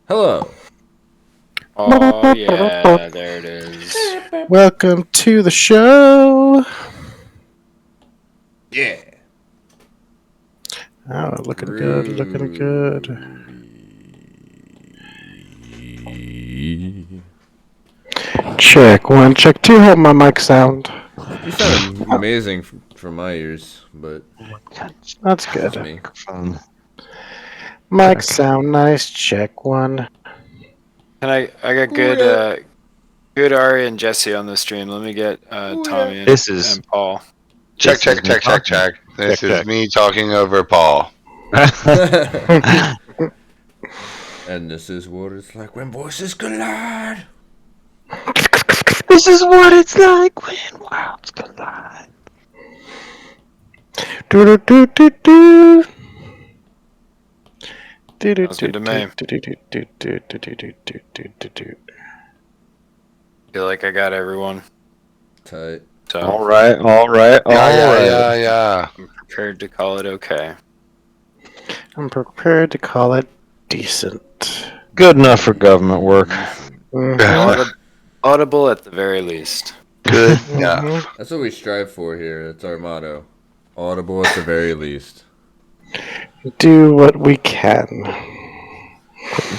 Hello. Oh, yeah, there it is. Welcome to the show. Yeah. Oh, looking good, looking good. Check one, check two. How my mic sound? You sound amazing from my ears, but That's it's good. me. Mic sound nice. Check one. And I got good Ari and Jesse on the stream. Let me get Tommy and Paul. Check. This is me talking over Paul. And this is what it's like when voices collide. This is what it's like when worlds collide. Do do do do do. Sounds good to me. Feel like I got everyone. Tight. So All right. Yeah. I'm prepared to call it okay. I'm prepared to call it decent. Good enough for government work. Audible at the very least. Good enough. That's what we strive for here. That's our motto. Audible at the very least. Do what we can.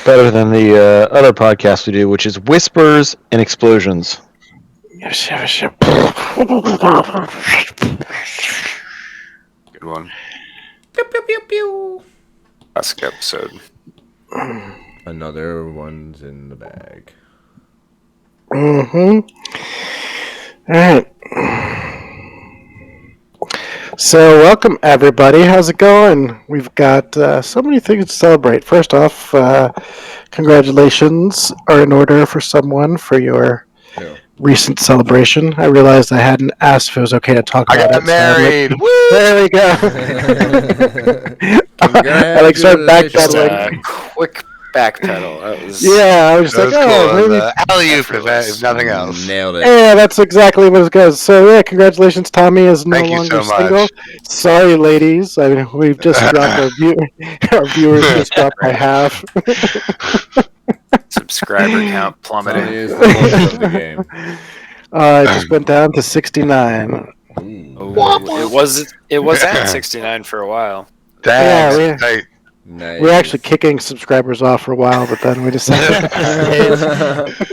Better than the other podcast we do, which is whispers and explosions. Good one. Pew, pew, pew, pew. Classic episode. Another one's in the bag. All right. So, welcome everybody. How's it going? We've got so many things to celebrate. First off, congratulations are in order for someone for your recent celebration. I realized I hadn't asked if it was okay to talk about it. I got married. So there we go. I start backpedaling. Quick backpedal. That was I was just That like, was cool. maybe. Alley-oop, if nothing else. Nailed it. Yeah, that's exactly what it goes. So congratulations, Tommy is no Thank you longer so single. much. Sorry, ladies. I mean, we've just dropped our viewers just dropped by half. subscriber count Tommy plummeting. is the voice of the game. It just went down to 69. It was at 69 for a while. Damn. Yeah, Tight. Nice. We were actually kicking subscribers off for a while, but then we decided.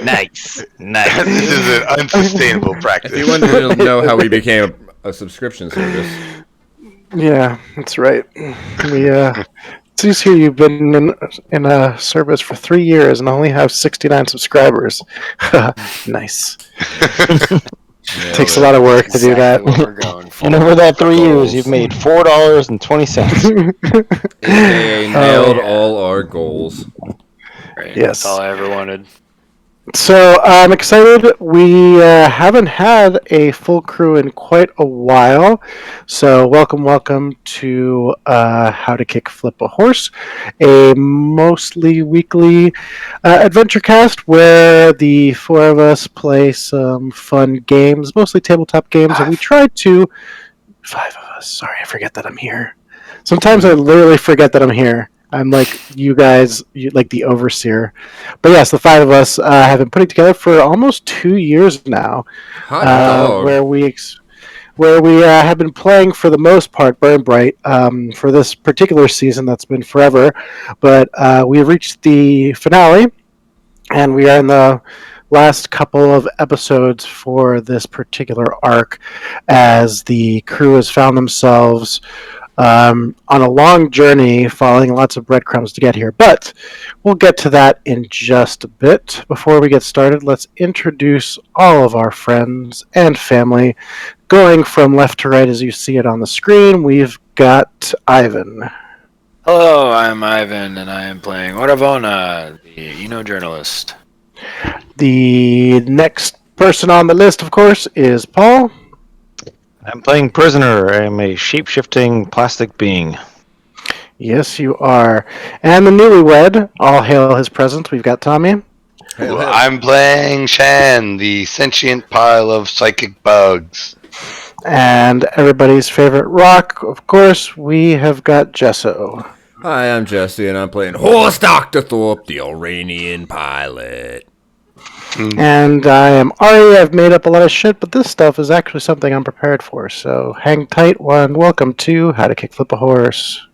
Nice. This is an unsustainable practice. If you wanted to know how we became a subscription service, Yeah, that's right. We it seems here you've been in a service for 3 years and only have 69 subscribers. Nice. Takes a lot of work to do that. Exactly what we're going for. And over that 3 years, you've made $4.20. AKA nailed all our goals. Right, Yes. That's all I ever wanted. So I'm excited. We haven't had a full crew in quite a while. So welcome to How to Kick Flip a Horse, a mostly weekly adventure cast where the four of us play some fun games, mostly tabletop games, and we try to. 5 of us. Sorry, I forget that I'm here. Sometimes I literally forget that I'm here. I'm like you guys, like the overseer. But yes, the 5 of us have been putting together for almost 2 years now, Hot dog. where we have been playing for the most part Burn Bryte for this particular season. That's been forever, but we have reached the finale, and we are in the last couple of episodes for this particular arc, as the crew has found themselves on a long journey, following lots of breadcrumbs to get here. But we'll get to that in just a bit. Before we get started, let's introduce all of our friends and family. Going from left to right as you see it on the screen, we've got Ivan. Hello, I'm Ivan, and I am playing OraVona, the journalist. The next person on the list, of course, is Paul. I'm playing Prisoner. I'm a shape-shifting plastic being. Yes, you are. And the newlywed, all hail his presence, we've got Tommy. I'm playing Shan, the sentient pile of psychic bugs. And everybody's favorite rock, of course, we have got Gesso. Hi, I'm Jesse, and I'm playing Horst Dr. Thorpe, the Iranian pilot. And I am Ari. I've made up a lot of shit, but this stuff is actually something I'm prepared for. So hang tight, and welcome to How to Kickflip a Horse.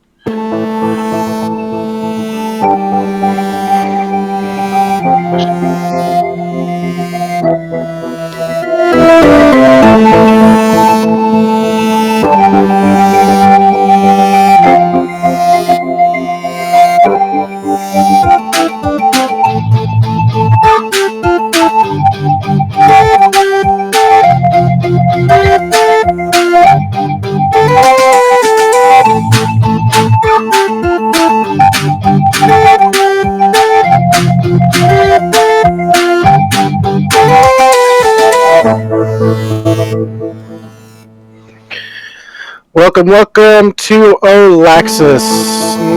Welcome to Olaxis.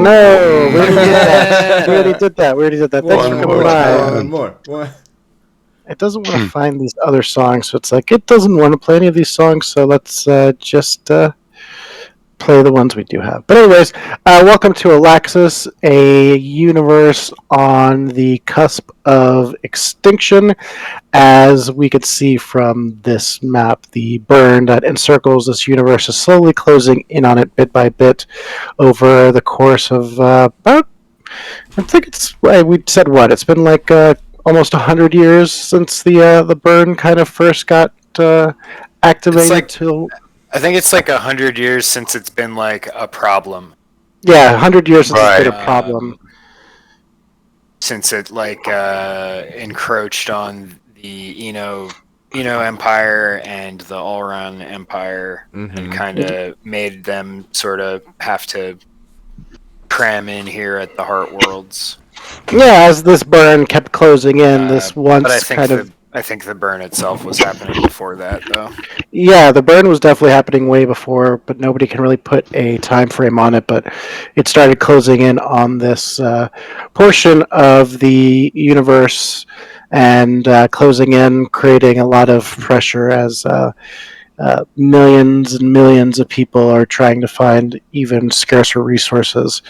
No, we already did that. Thanks for coming by. One more. It doesn't want to find these other songs, so it's like it doesn't want to play any of these songs. So let's just play the ones we do have. But anyways, welcome to Olaxis, a universe on the cusp of extinction. As we could see from this map, the burn that encircles this universe is slowly closing in on it bit by bit over the course of about, I think we said what? It's been like almost 100 years since the burn kind of first got activated. I think it's like 100 years since it's been like a problem. Yeah, 100 years since it's been a problem. Since it like encroached on the Eno Empire and the All-Around Empire, and kind of made them sort of have to cram in here at the Heart Worlds. Yeah, as this burn kept closing in, this once kind of... I think the burn itself was happening before that, though. Yeah, the burn was definitely happening way before, but nobody can really put a time frame on it. But it started closing in on this portion of the universe and closing in, creating a lot of pressure as millions and millions of people are trying to find even scarcer resources.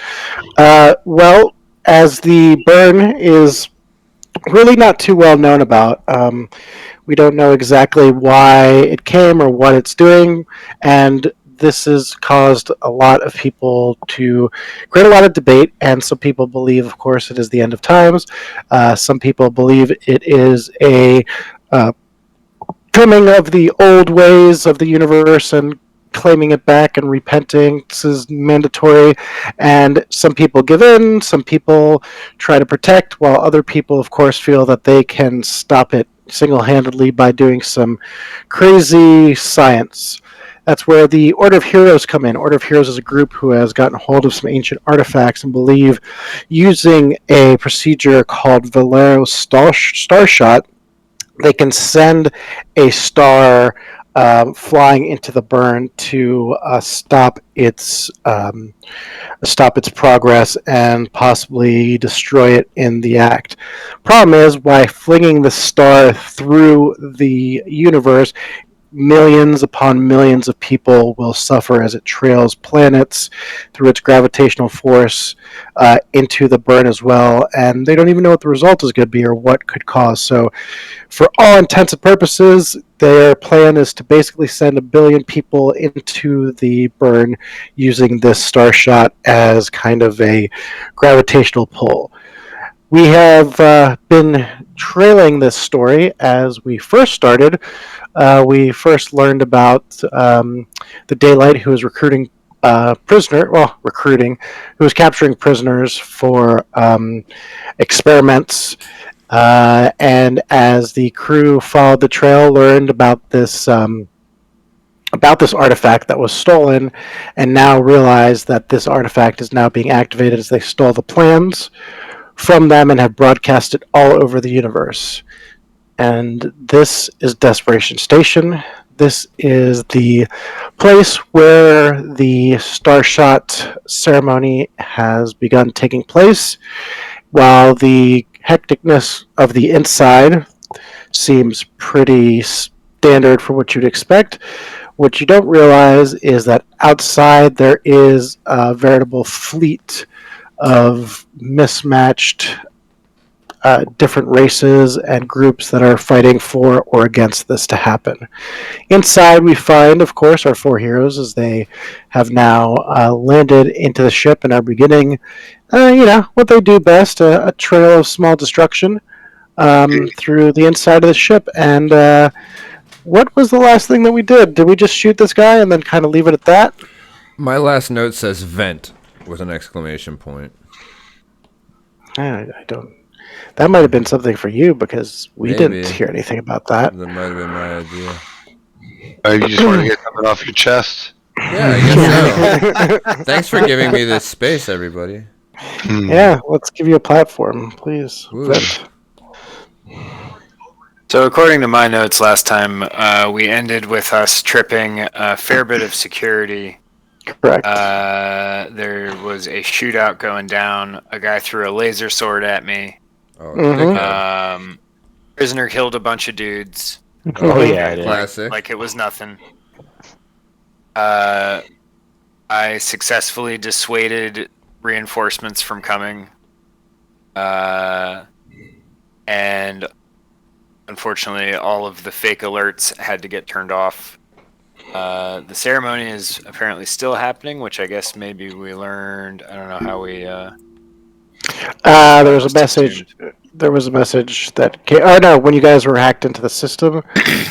Well, as the burn is really not too well known about. We don't know exactly why it came or what it's doing, and this has caused a lot of people to create a lot of debate, and some people believe, of course, it is the end of times. Some people believe it is a coming of the old ways of the universe and claiming it back and repenting. This is mandatory, and some people give in, some people try to protect, while other people, of course, feel that they can stop it single-handedly by doing some crazy science. That's where the Order of Heroes come in. Order of Heroes is a group who has gotten hold of some ancient artifacts and believe, using a procedure called Valero Starshot, they can send a star flying into the burn to stop its progress and possibly destroy it in the act. Problem is, by flinging the star through the universe, millions upon millions of people will suffer as it trails planets through its gravitational force into the burn as well, and they don't even know what the result is going to be or what could cause. So for all intents and purposes, their plan is to basically send 1 billion people into the burn using this star shot as kind of a gravitational pull. We have been trailing this story as we first started. We first learned about the Daylight, who was who was capturing prisoners for experiments. And as the crew followed the trail, learned about this artifact that was stolen, and now realize that this artifact is now being activated as they stole the plans from them and have broadcast it all over the universe. And this is Desperation Station. This is the place where the Starshot ceremony has begun taking place. While the hecticness of the inside seems pretty standard for what you'd expect, what you don't realize is that outside there is a veritable fleet of mismatched different races and groups that are fighting for or against this to happen. Inside, we find, of course, our four heroes as they have now landed into the ship and are beginning, what they do best, a trail of small destruction through the inside of the ship. And what was the last thing that we did? Did we just shoot this guy and then kind of leave it at that? My last note says vent with an exclamation point. I don't. That might have been something for you because we Maybe. didn't hear anything about that. That might have been my idea. You just want to get something off your chest? Yeah, I guess so. Thanks for giving me this space, everybody. Yeah, let's give you a platform, please. Ooh. So according to my notes last time, we ended with us tripping a fair bit of security. Correct. There was a shootout going down. A guy threw a laser sword at me. Oh, Mhm. Prisoner killed a bunch of dudes. Oh, yeah, I did. Classic. Like it was nothing. I successfully dissuaded reinforcements from coming. And unfortunately, all of the fake alerts had to get turned off. The ceremony is apparently still happening, which I guess maybe we learned. I don't know how we. There was a message. There was a message that came. Oh no! When you guys were hacked into the system,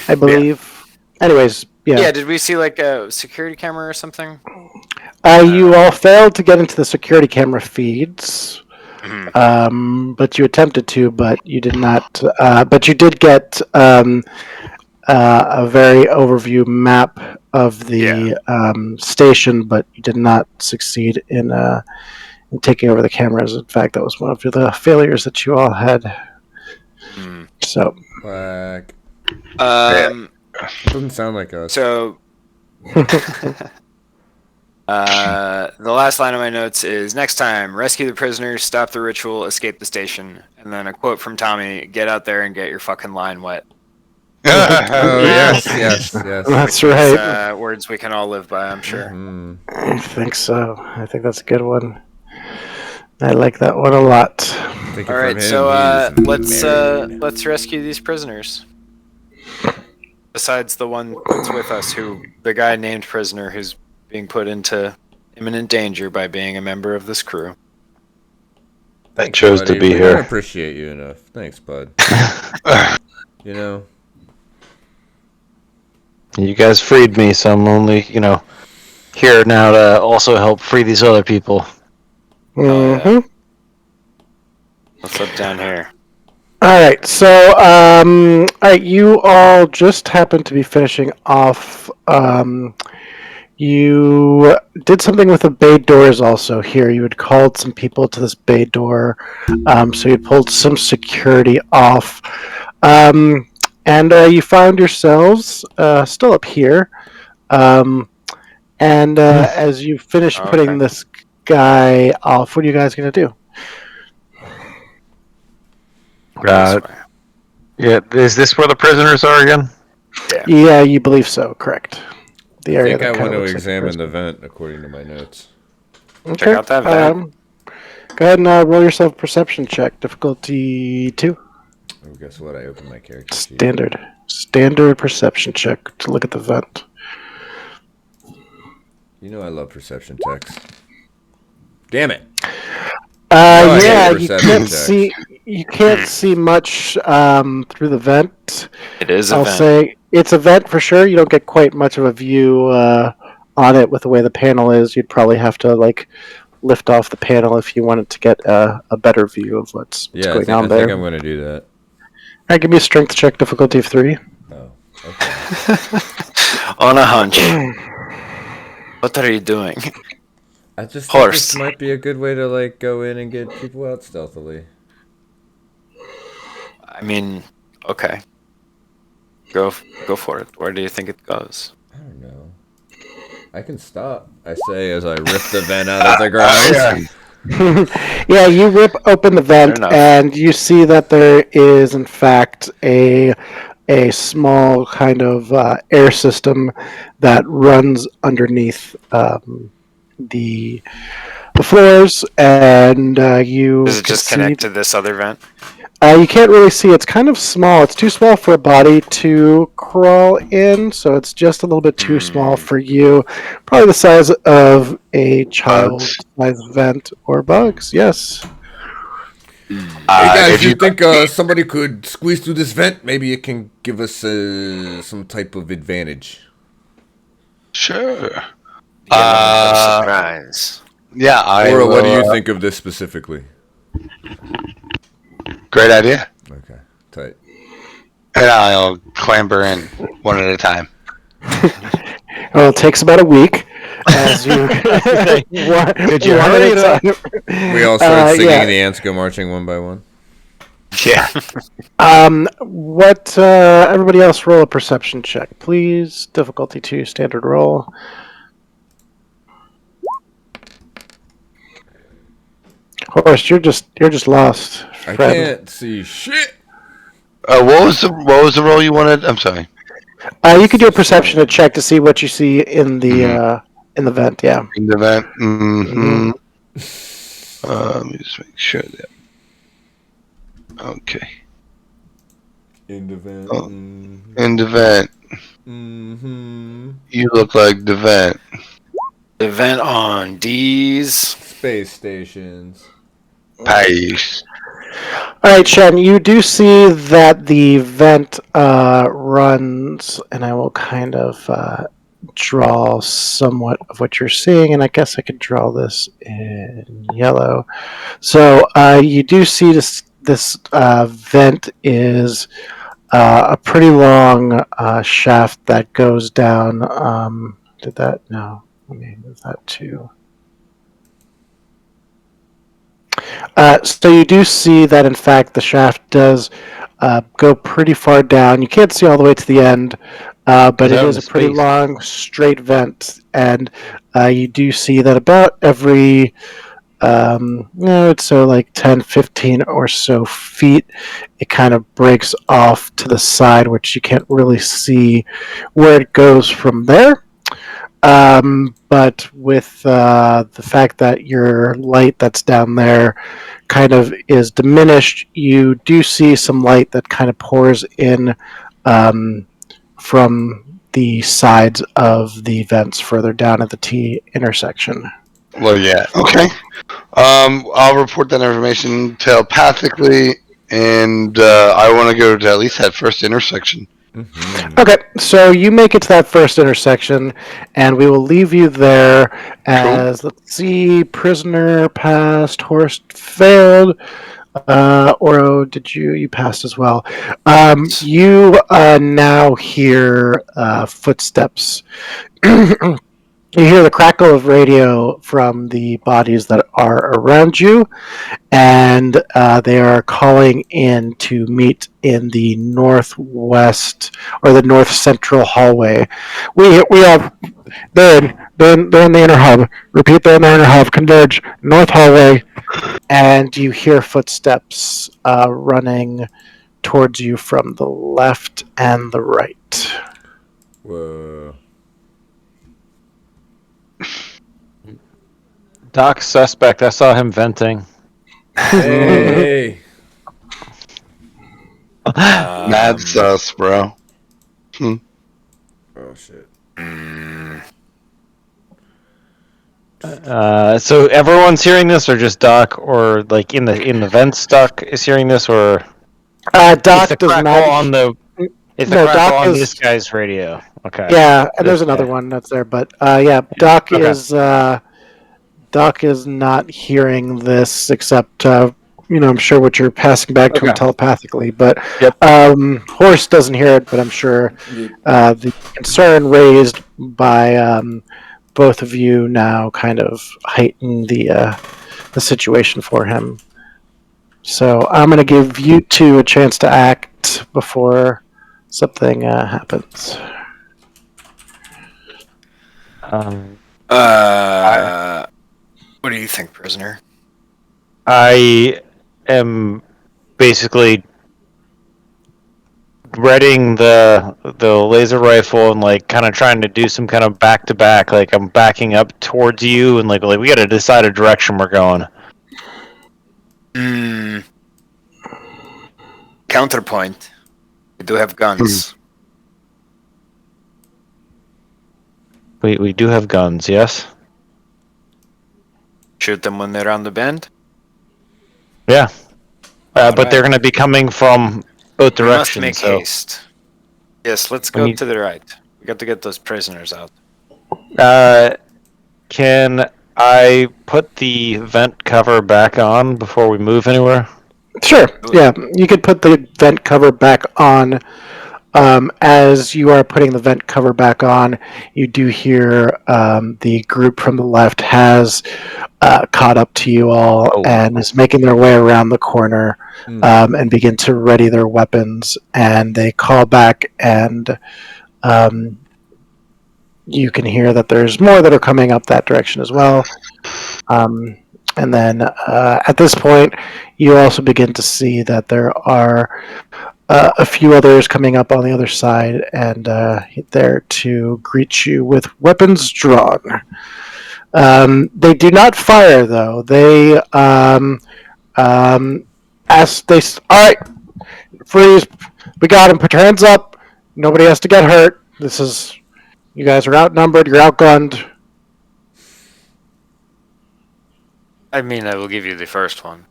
I believe. Anyways, yeah. Yeah, did we see like a security camera or something? You all failed to get into the security camera feeds. But you attempted to, but you did not. But you did get a very overview map of the station, but you did not succeed in taking over the cameras. In fact, that was one of the failures that you all had. So, Quack. Doesn't sound like us. So, the last line of my notes is: next time, rescue the prisoners, stop the ritual, escape the station. And then a quote from Tommy: "Get out there and get your fucking line wet." Oh, yes. that's right. Words we can all live by, I'm sure. I think so. I think that's a good one. I like that one a lot. All right, so let's rescue these prisoners. Besides the one that's with us, the guy named prisoner who's being put into imminent danger by being a member of this crew. Thanks, chose buddy. to be We here. don't appreciate you enough. Thanks, bud. You guys freed me, so I'm only, here now to also help free these other people. Mm-hmm. Let's look down here. All right, so all right, you all just happened to be finishing off. You did something with the bay doors also here. You had called some people to this bay door, so you pulled some security off, and you found yourselves still up here. And as you finish putting this guy off, what are you guys going to do? Yeah, is this where the prisoners are again? Yeah, you believe so, correct. The I area think I that want kinda to looks like examine the the vent, according to my notes. Okay. Check out that vent. Go ahead and roll yourself a perception check. Difficulty 2. Oh, guess what? I opened my character sheet. Standard perception check to look at the vent. You know I love perception checks. Damn it! Yeah, hate you perception can't checks. see. You can't see much through the vent. It is a I'll vent. say it's a vent for sure. You don't get quite much of a view on it with the way the panel is. You'd probably have to lift off the panel if you wanted to get a better view of what's going on there. I think I'm going to do that. All right, give me a strength check, difficulty of 3. Oh, okay. On a hunch. What are you doing? I just think Horst. this might be a good way to go in and get people out stealthily. I mean, okay. Go for it. Where do you think it goes? I don't know. I can stop, I say as I rip the vent out of the ground. Yeah, you rip open the vent Fair enough. and you see that there is, in fact, a small kind of air system that runs underneath the the floors, and you Does it can just see. connect to this other vent? You can't really see. It's kind of small. It's too small for a body to crawl in, so it's just a little bit too small for you. Probably the size of a child-sized vent or bugs. Yes. Hey guys, If you you think somebody could squeeze through this vent? Maybe it can give us some type of advantage. sure, You get a little bit of surprise. yeah, I Or will. what do you think of this specifically? Great idea. Okay, tight. And I'll clamber in one at a time. Well, it takes about a week. As you Could you one hurry at it a up? time. We all start singing yeah. and the ants go marching one by one. Yeah. What? Everybody else, roll a perception check, please. Difficulty 2, standard roll. Horst, you're just lost. I Friend. can't see shit. What was the role you wanted? I'm sorry. You could do a perception check to see what you see in the vent. Yeah. In the vent. Mm-hmm. Let me just make sure that. Okay. In the vent. Oh. In the vent. Mm-hmm. You look like the vent. The vent on D's. Space stations. Nice. All right, Shen. You do see that the vent runs, and I will kind of draw somewhat of what you're seeing, and I guess I could draw this in yellow. So you do see this vent is a pretty long shaft that goes down. Did that? No. Let me move that too. So you do see that, in fact, the shaft does go pretty far down. You can't see all the way to the end, but it is a pretty long, straight vent. And you do see that about every, so like 10, 15 or so feet, it kind of breaks off to the side, which you can't really see where it goes from there. But with the fact that your light that's down there kind of is diminished, you do see some light that kind of pours in from the sides of the vents further down at the T intersection. Well, yeah. Okay. I'll report that information telepathically, and I want to go to at least that first intersection. Mm-hmm. Okay, so you make it to that first intersection, and we will leave you there as, let's see, prisoner passed, Horst failed, Oro, you passed as well. You now hear footsteps. You hear the crackle of radio from the bodies that are around you, and they are calling in to meet in the northwest or the north central hallway. We have they're in the inner hub. Repeat, they're in the inner hub. Converge north hallway, and you hear footsteps running towards you from the left and the right. Whoa. Doc suspect. I saw him venting. Hey. Mad sus, bro. Oh shit. So everyone's hearing this, or just Doc, or like in the vents, Doc is hearing this, or Doc does not. On the it's the No, crackle Doc on is- this guy's radio. Okay. Yeah, and there's This another guy. one that's there, but yeah, Doc Okay. is not hearing this except I'm sure what you're passing back to him Okay. telepathically. But Yep. Horst doesn't hear it, but I'm sure the concern raised by both of you now kind of heighten the situation for him. So I'm going to give you two a chance to act before something happens. What do you think, prisoner? I am basically readying the laser rifle and like kind of trying to do some kind of back to back. Like I'm backing up towards you and like we got to decide a direction we're going. Counterpoint. We do have guns. We do have guns, yes. Shoot them when they're on the bend. Yeah, but Alright. they're going to be coming from both We must directions. make So haste. Yes, let's go to the right. We got to get those prisoners out. can I put the vent cover back on before we move anywhere? Sure. Yeah, you could put the vent cover back on. As you are putting the vent cover back on, you do hear the group from the left has caught up to you all and is making their way around the corner and begin to ready their weapons. And they call back, and you can hear that there's more that are coming up that direction as well. And then at this point, you also begin to see that there are a few others coming up on the other side, and there to greet you with weapons drawn. They do not fire, though. They ask. All right, freeze. We got him. Put your hands up. Nobody has to get hurt. This is. You guys are outnumbered. You're outgunned. I mean, I will give you the first one.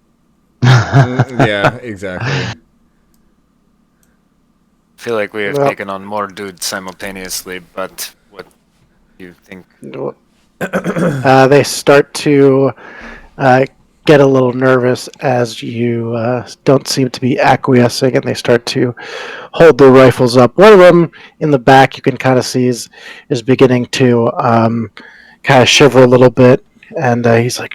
Yeah, exactly. I feel like we have Well- taken on more dudes simultaneously, but what do you think? They start to get a little nervous as you don't seem to be acquiescing, and they start to hold their rifles up. One of them in the back, you can kind of see, is beginning to kind of shiver a little bit, and he's like,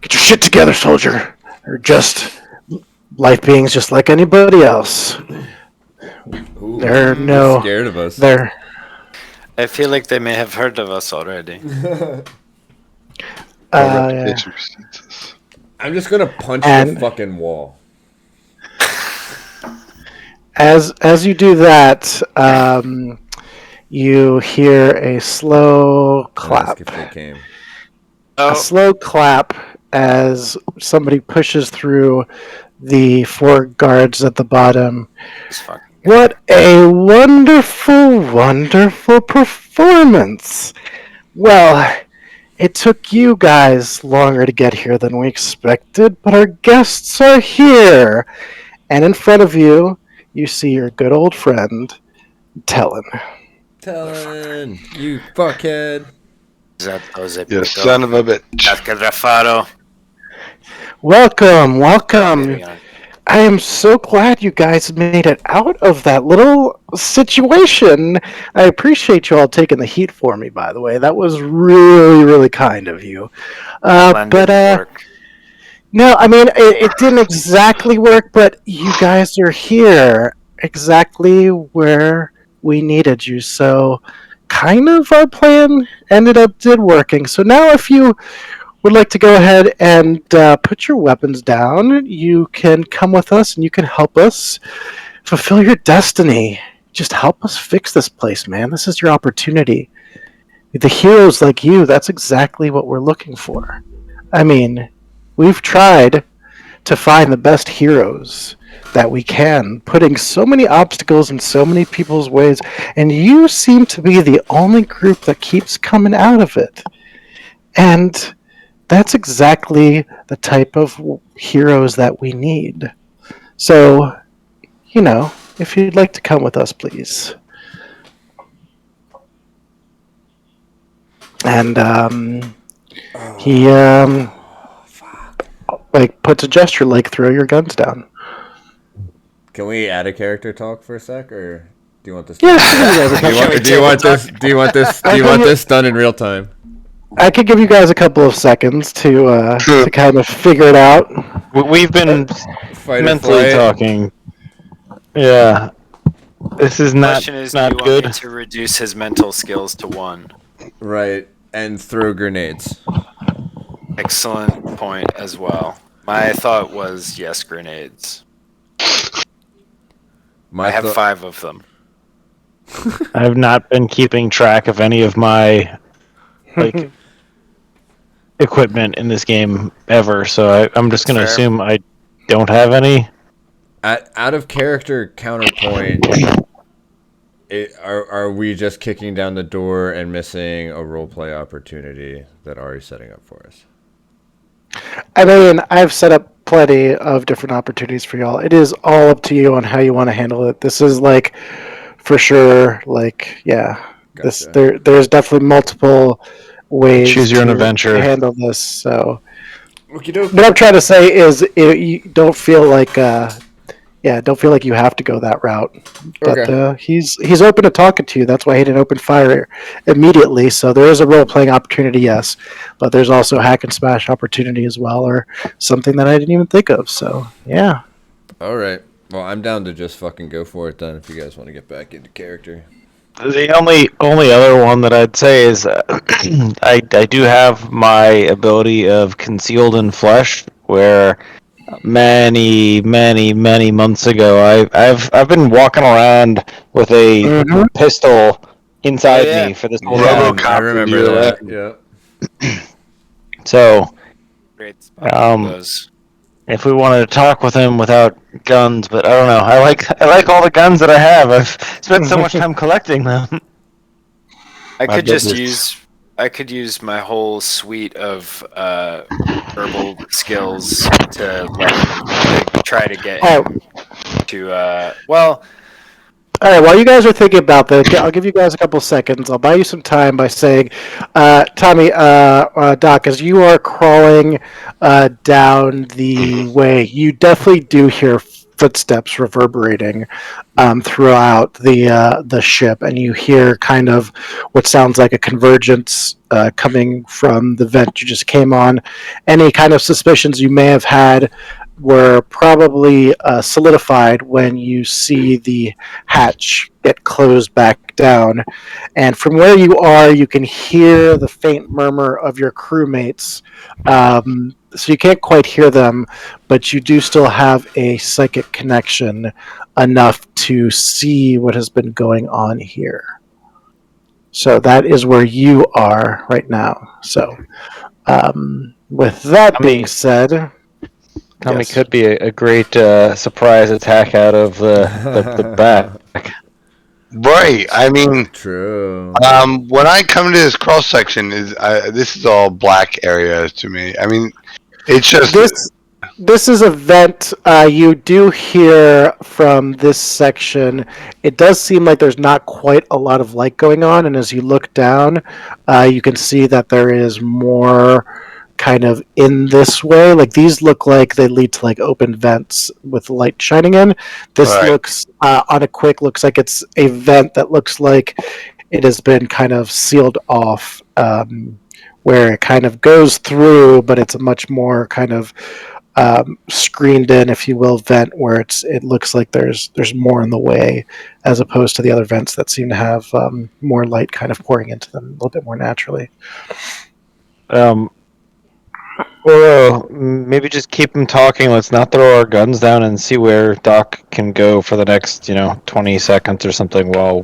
"Get your shit together, soldier. They're just life beings, just like anybody else. Ooh, They're you're scared of us. They're." I feel like they may have heard of us already. Our Yeah. reputation precedes us. I'm just gonna punch the And- fucking wall. As you do that, you hear a slow clap. Ask if they came. Oh, A slow clap as somebody pushes through the four guards at the bottom. this fucking guy. What a wonderful, wonderful performance! Well, it took you guys longer to get here than we expected, but our guests are here! And in front of you, you see your good old friend, Tellin. Tellin, you fuckhead. You son of a bitch. Welcome, welcome. I am so glad you guys made it out of that little situation. I appreciate you all taking the heat for me, by the way. That was really, really kind of you. No, I mean, it didn't exactly work, but you guys are here exactly where we needed you. So kind of our plan did working. So now if you would like to go ahead and put your weapons down, you can come with us and you can help us fulfill your destiny. Just help us fix this place, man. This is your opportunity. The heroes like you, that's exactly what we're looking for. I mean, we've tried to find the best heroes that we can, putting so many obstacles in so many people's ways, and you seem to be the only group that keeps coming out of it. And that's exactly the type of heroes that we need. So, if you'd like to come with us, please. And he puts a gesture like throw your guns down. Can we add a character talk for a sec, or do you want this? Yeah. Do you want this done in real time? I could give you guys a couple of seconds to kind of figure it out. We've been Fight or mentally flight? talking. Yeah. This is The not question is, do not you want me good. to reduce his mental skills to 1? Right, and throw grenades. Excellent point as well. My thought was yes, grenades. I have 5 of them. I have not been keeping track of any of my like equipment in this game ever, so I'm just going to assume I don't have any. Out of character counterpoint, are we just kicking down the door and missing a roleplay opportunity that Ari's setting up for us? I mean, I've set up plenty of different opportunities for y'all. It is all up to you on how you want to handle it. This is like, for sure, like, yeah. Gotcha. There's definitely multiple ways Choose your own to adventure. handle this. So, Okey-doke. what I'm trying to say is, you don't feel like, don't feel like you have to go that route. But Okay. he's open to talking to you. That's why he didn't open fire immediately. So there is a role playing opportunity, yes, but there's also a hack and smash opportunity as well, or something that I didn't even think of. So yeah. All right. Well, I'm down to just fucking go for it then. If you guys want to get back into character. The only other one that I'd say is I do have my ability of concealed in flesh, where many months ago I've been walking around with a pistol inside me for this whole time. I remember that. Yeah. So Great spot for those. if we wanted to talk with him without guns, but I don't know. I like all the guns that I have. I've spent so much time collecting them. I could use my whole suite of verbal skills to try to get him to All right, while you guys are thinking about that, I'll give you guys a couple seconds. I'll buy you some time by saying, Tommy, Doc, as you are crawling down the way, you definitely do hear footsteps reverberating throughout the ship, and you hear kind of what sounds like a convergence coming from the vent you just came on. Any kind of suspicions you may have had were probably solidified when you see the hatch get closed back down. And from where you are, you can hear the faint murmur of your crewmates. So you can't quite hear them, but you do still have a psychic connection enough to see what has been going on here. So that is where you are right now. So with that being said... Tommy Yes. could be a great surprise attack out of the back. Right. I mean, True. when I come to this cross section, this is all black area to me. I mean, it's just this is a vent. You do hear from this section. It does seem like there's not quite a lot of light going on, and as you look down, you can see that there is more kind of in this way. Like these look like they lead to like open vents with light shining in. This looks on a quick looks like it's a vent that looks like it has been kind of sealed off, where it kind of goes through, but it's a much more kind of screened in, if you will, vent where it looks like there's more in the way, as opposed to the other vents that seem to have more light kind of pouring into them a little bit more naturally. Or maybe just keep him talking. Let's not throw our guns down and see where Doc can go for the next, 20 seconds or something while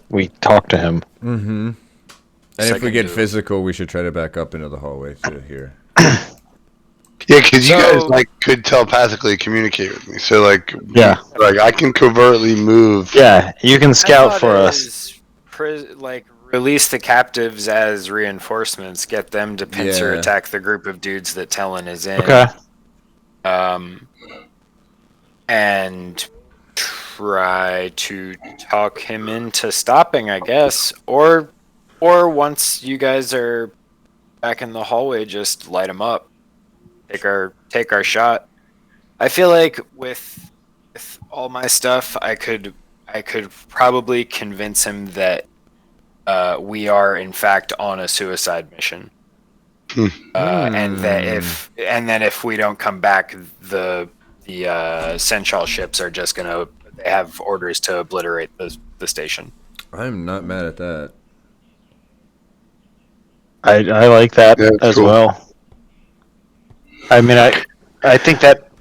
we talk to him. Mm-hmm. And if we get physical, we should try to back up into the hallway through here. Yeah, because you guys could telepathically communicate with me. So I can covertly move. Yeah, you can scout for us. Release the captives as reinforcements. Get them to pincer attack the group of dudes that Talon is in. Okay. And try to talk him into stopping, I guess. Or once you guys are back in the hallway, just light him up. Take our shot. I feel like with all my stuff, I could probably convince him that we are in fact on a suicide mission, and then if we don't come back, the Senchal ships are just gonna have orders to obliterate the station. I'm not mad at that. I like that as well. I mean, I think that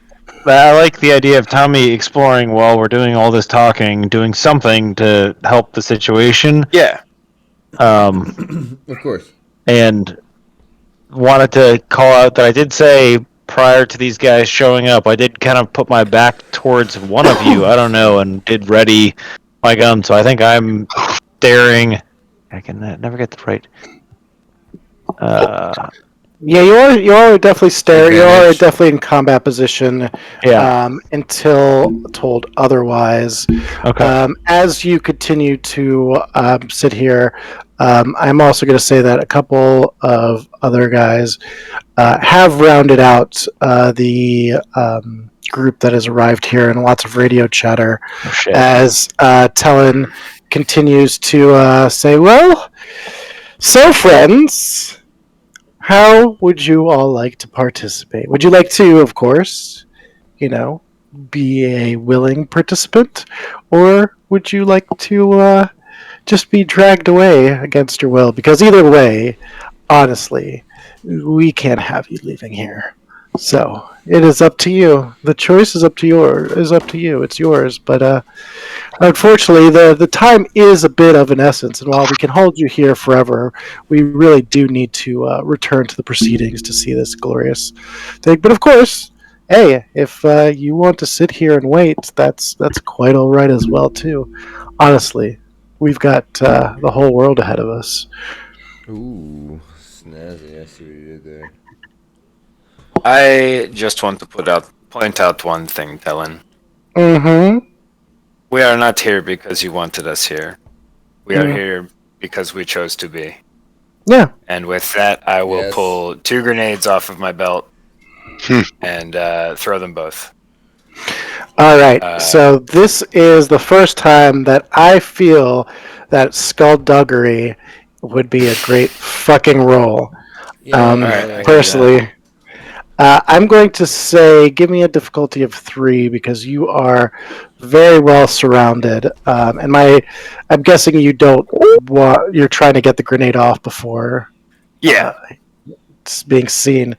I like the idea of Tommy exploring while we're doing all this talking, doing something to help the situation. Yeah. Of course. And wanted to call out that I did say prior to these guys showing up, I did kind of put my back towards one of you, I don't know, and did ready my gun. So I think I'm staring. I can never get the right. Yeah, you are definitely staring. You are Advantage. definitely in combat position. Yeah. Until told otherwise. Okay. As you continue to sit here, I'm also going to say that a couple of other guys have rounded out the group that has arrived here, and lots of radio chatter Oh, shit. as Tellen continues to say, "Well, so friends, how would you all like to participate? Would you like to, of course, be a willing participant, or would you like to just be dragged away against your will? Because either way, honestly, we can't have you leaving here. So it is up to you. The choice is up to you. It's yours. But unfortunately, the time is a bit of an essence, and while we can hold you here forever, we really do need to return to the proceedings to see this glorious thing. But of course, hey, if you want to sit here and wait, that's quite all right as well too. Honestly, we've got the whole world ahead of us. Ooh, snazzy. I see what you did there. I just want to point out one thing, Tellen. Mm-hmm. We are not here because you wanted us here. We are here because we chose to be. Yeah. And with that, I will Yes. pull 2 grenades off of my belt and throw them both. All right. So this is the first time that I feel that skullduggery would be a great fucking roll. Alright, Personally, I'm going to say give me a difficulty of 3 because you are very well surrounded, and I'm guessing you don't. You're trying to get the grenade off before Yeah. it's being seen.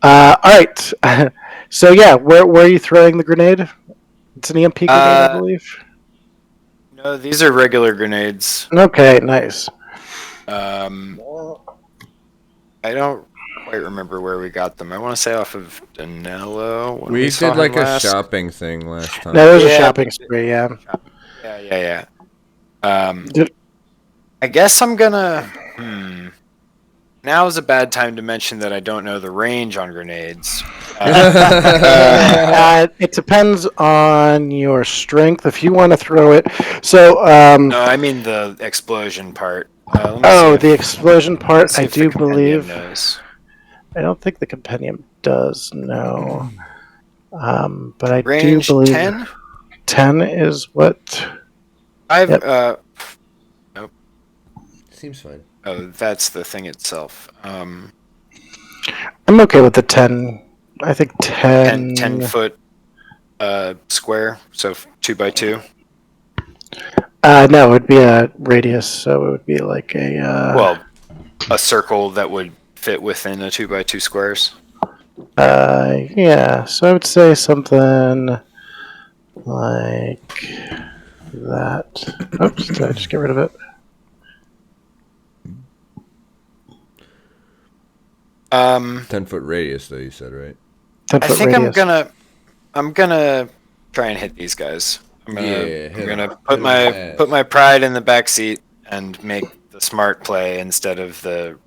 All right. So yeah, where are you throwing the grenade? It's an EMP grenade, I believe. No, these are regular grenades. Okay, nice. I don't quite remember where we got them. I want to say off of Danilo. When We saw did like him a last. shopping thing last time. No, there's a Yeah. shopping spree. Yeah. Yeah. Did- I guess I'm gonna. Now is a bad time to mention that I don't know the range on grenades. It depends on your strength. If you want to throw it, so No, I mean the explosion part. Let me oh, see if- the explosion let's part. see I if the do compendium believe. knows. I don't think the compendium does. No. But I Range do believe 10. 10 is what. I've Yep. Seems fine. Oh, that's the thing itself. I'm okay with the 10. I think 10. 10 foot square, so 2 by 2. No, it would be a radius, so it would be like a. Well, a circle that would fit within a 2 by 2 squares. Yeah. So I would say something like that. Oops! Did I just get rid of it? 10-foot radius, though, you said, right? 10 I foot think radius. I'm gonna try and hit these guys. I'm hit gonna 'em. put Hit 'em my in the ass. put my pride in the back seat and make the smart play instead of the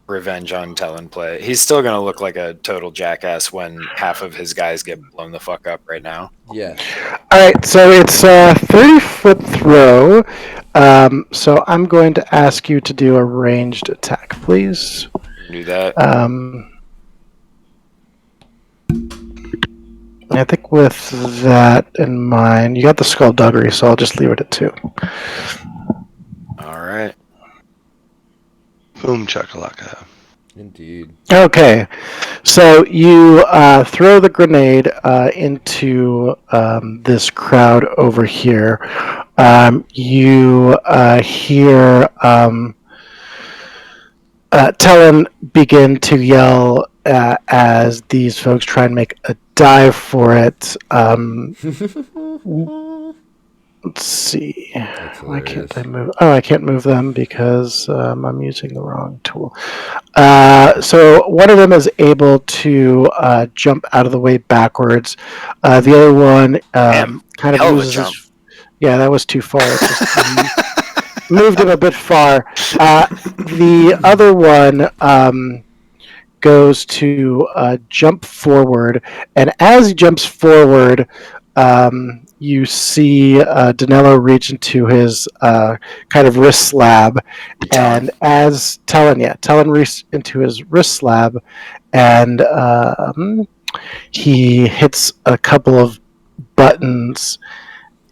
revenge on Tellen play. He's still gonna look like a total jackass when half of his guys get blown the fuck up right now. Yeah. All right, so it's a 30-foot throw. So I'm going to ask you to do a ranged attack, please. Do that. I think with that in mind, you got the skullduggery, so I'll just leave it at 2. All right. Boom chakalaka. Indeed. Okay, so you throw the grenade into this crowd over here. You hear Talon begin to yell as these folks try and make a dive for it. Let's see. Why can't I move? Oh, I can't move them because I'm using the wrong tool. So one of them is able to jump out of the way backwards. The other one kind of hell of a loses jump. his. Yeah, that was too far. It just moved him a bit far. The other one goes to jump forward, and as he jumps forward, you see Danilo reach into his kind of wrist slab, and as Talon reaches into his wrist slab, and he hits a couple of buttons,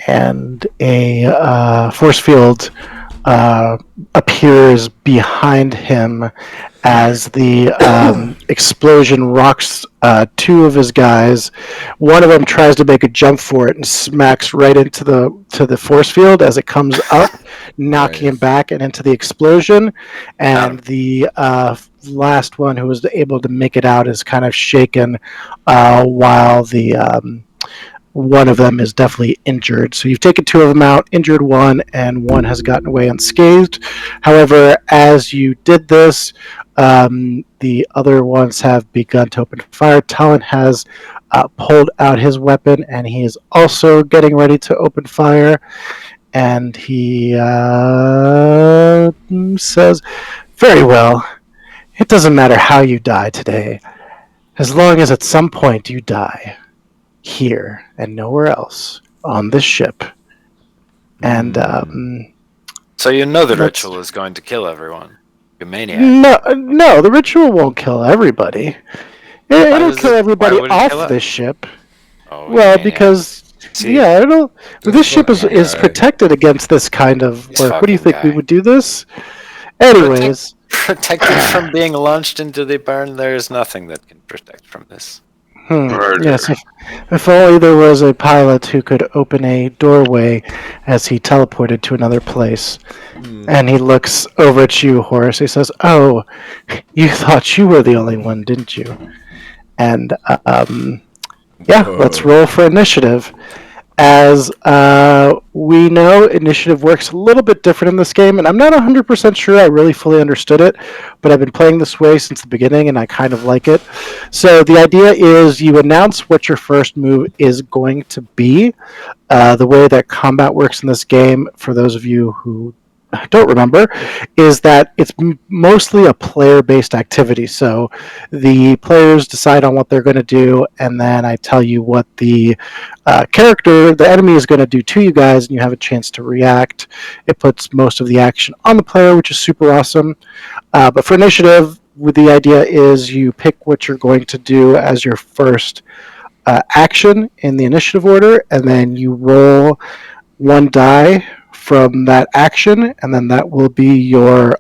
and a force field appears behind him as the explosion rocks two of his guys. One of them tries to make a jump for it and smacks right into the force field as it comes up, knocking him back and into the explosion. And the last one, who was able to make it out, is kind of shaken while the one of them is definitely injured. So you've taken two of them out, injured one, and one has gotten away unscathed. However, as you did this, the other ones have begun to open fire. Talon has pulled out his weapon, and he is also getting ready to open fire. And he says, "Very well. It doesn't matter how you die today, as long as at some point you die. Here and nowhere else on this ship." And so you know the ritual is going to kill everyone. You maniac. No, the ritual won't kill everybody. It'll kill everybody off this ship. Oh, well, because it'll. This ship is protected against this kind of work. What do you think? We would do this? Anyways, protected from being launched into the burn. There is nothing that can protect from this. Yes, if only there was a pilot who could open a doorway as he teleported to another place. And he looks over at you, Horst. He says, "Oh, you thought you were the only one, didn't you?" And let's roll for initiative. As we know, initiative works a little bit different in this game, and I'm not 100% sure I really fully understood it, but I've been playing this way since the beginning, and I kind of like it. So the idea is you announce what your first move is going to be. The way that combat works in this game, for those of you who don't remember, is that it's mostly a player-based activity. So the players decide on what they're going to do, and then I tell you what the the enemy is going to do to you guys, and you have a chance to react. It puts most of the action on the player, which is super awesome. But for initiative, the idea is you pick what you're going to do as your first action in the initiative order, and then you roll one die from that action, and then that will be your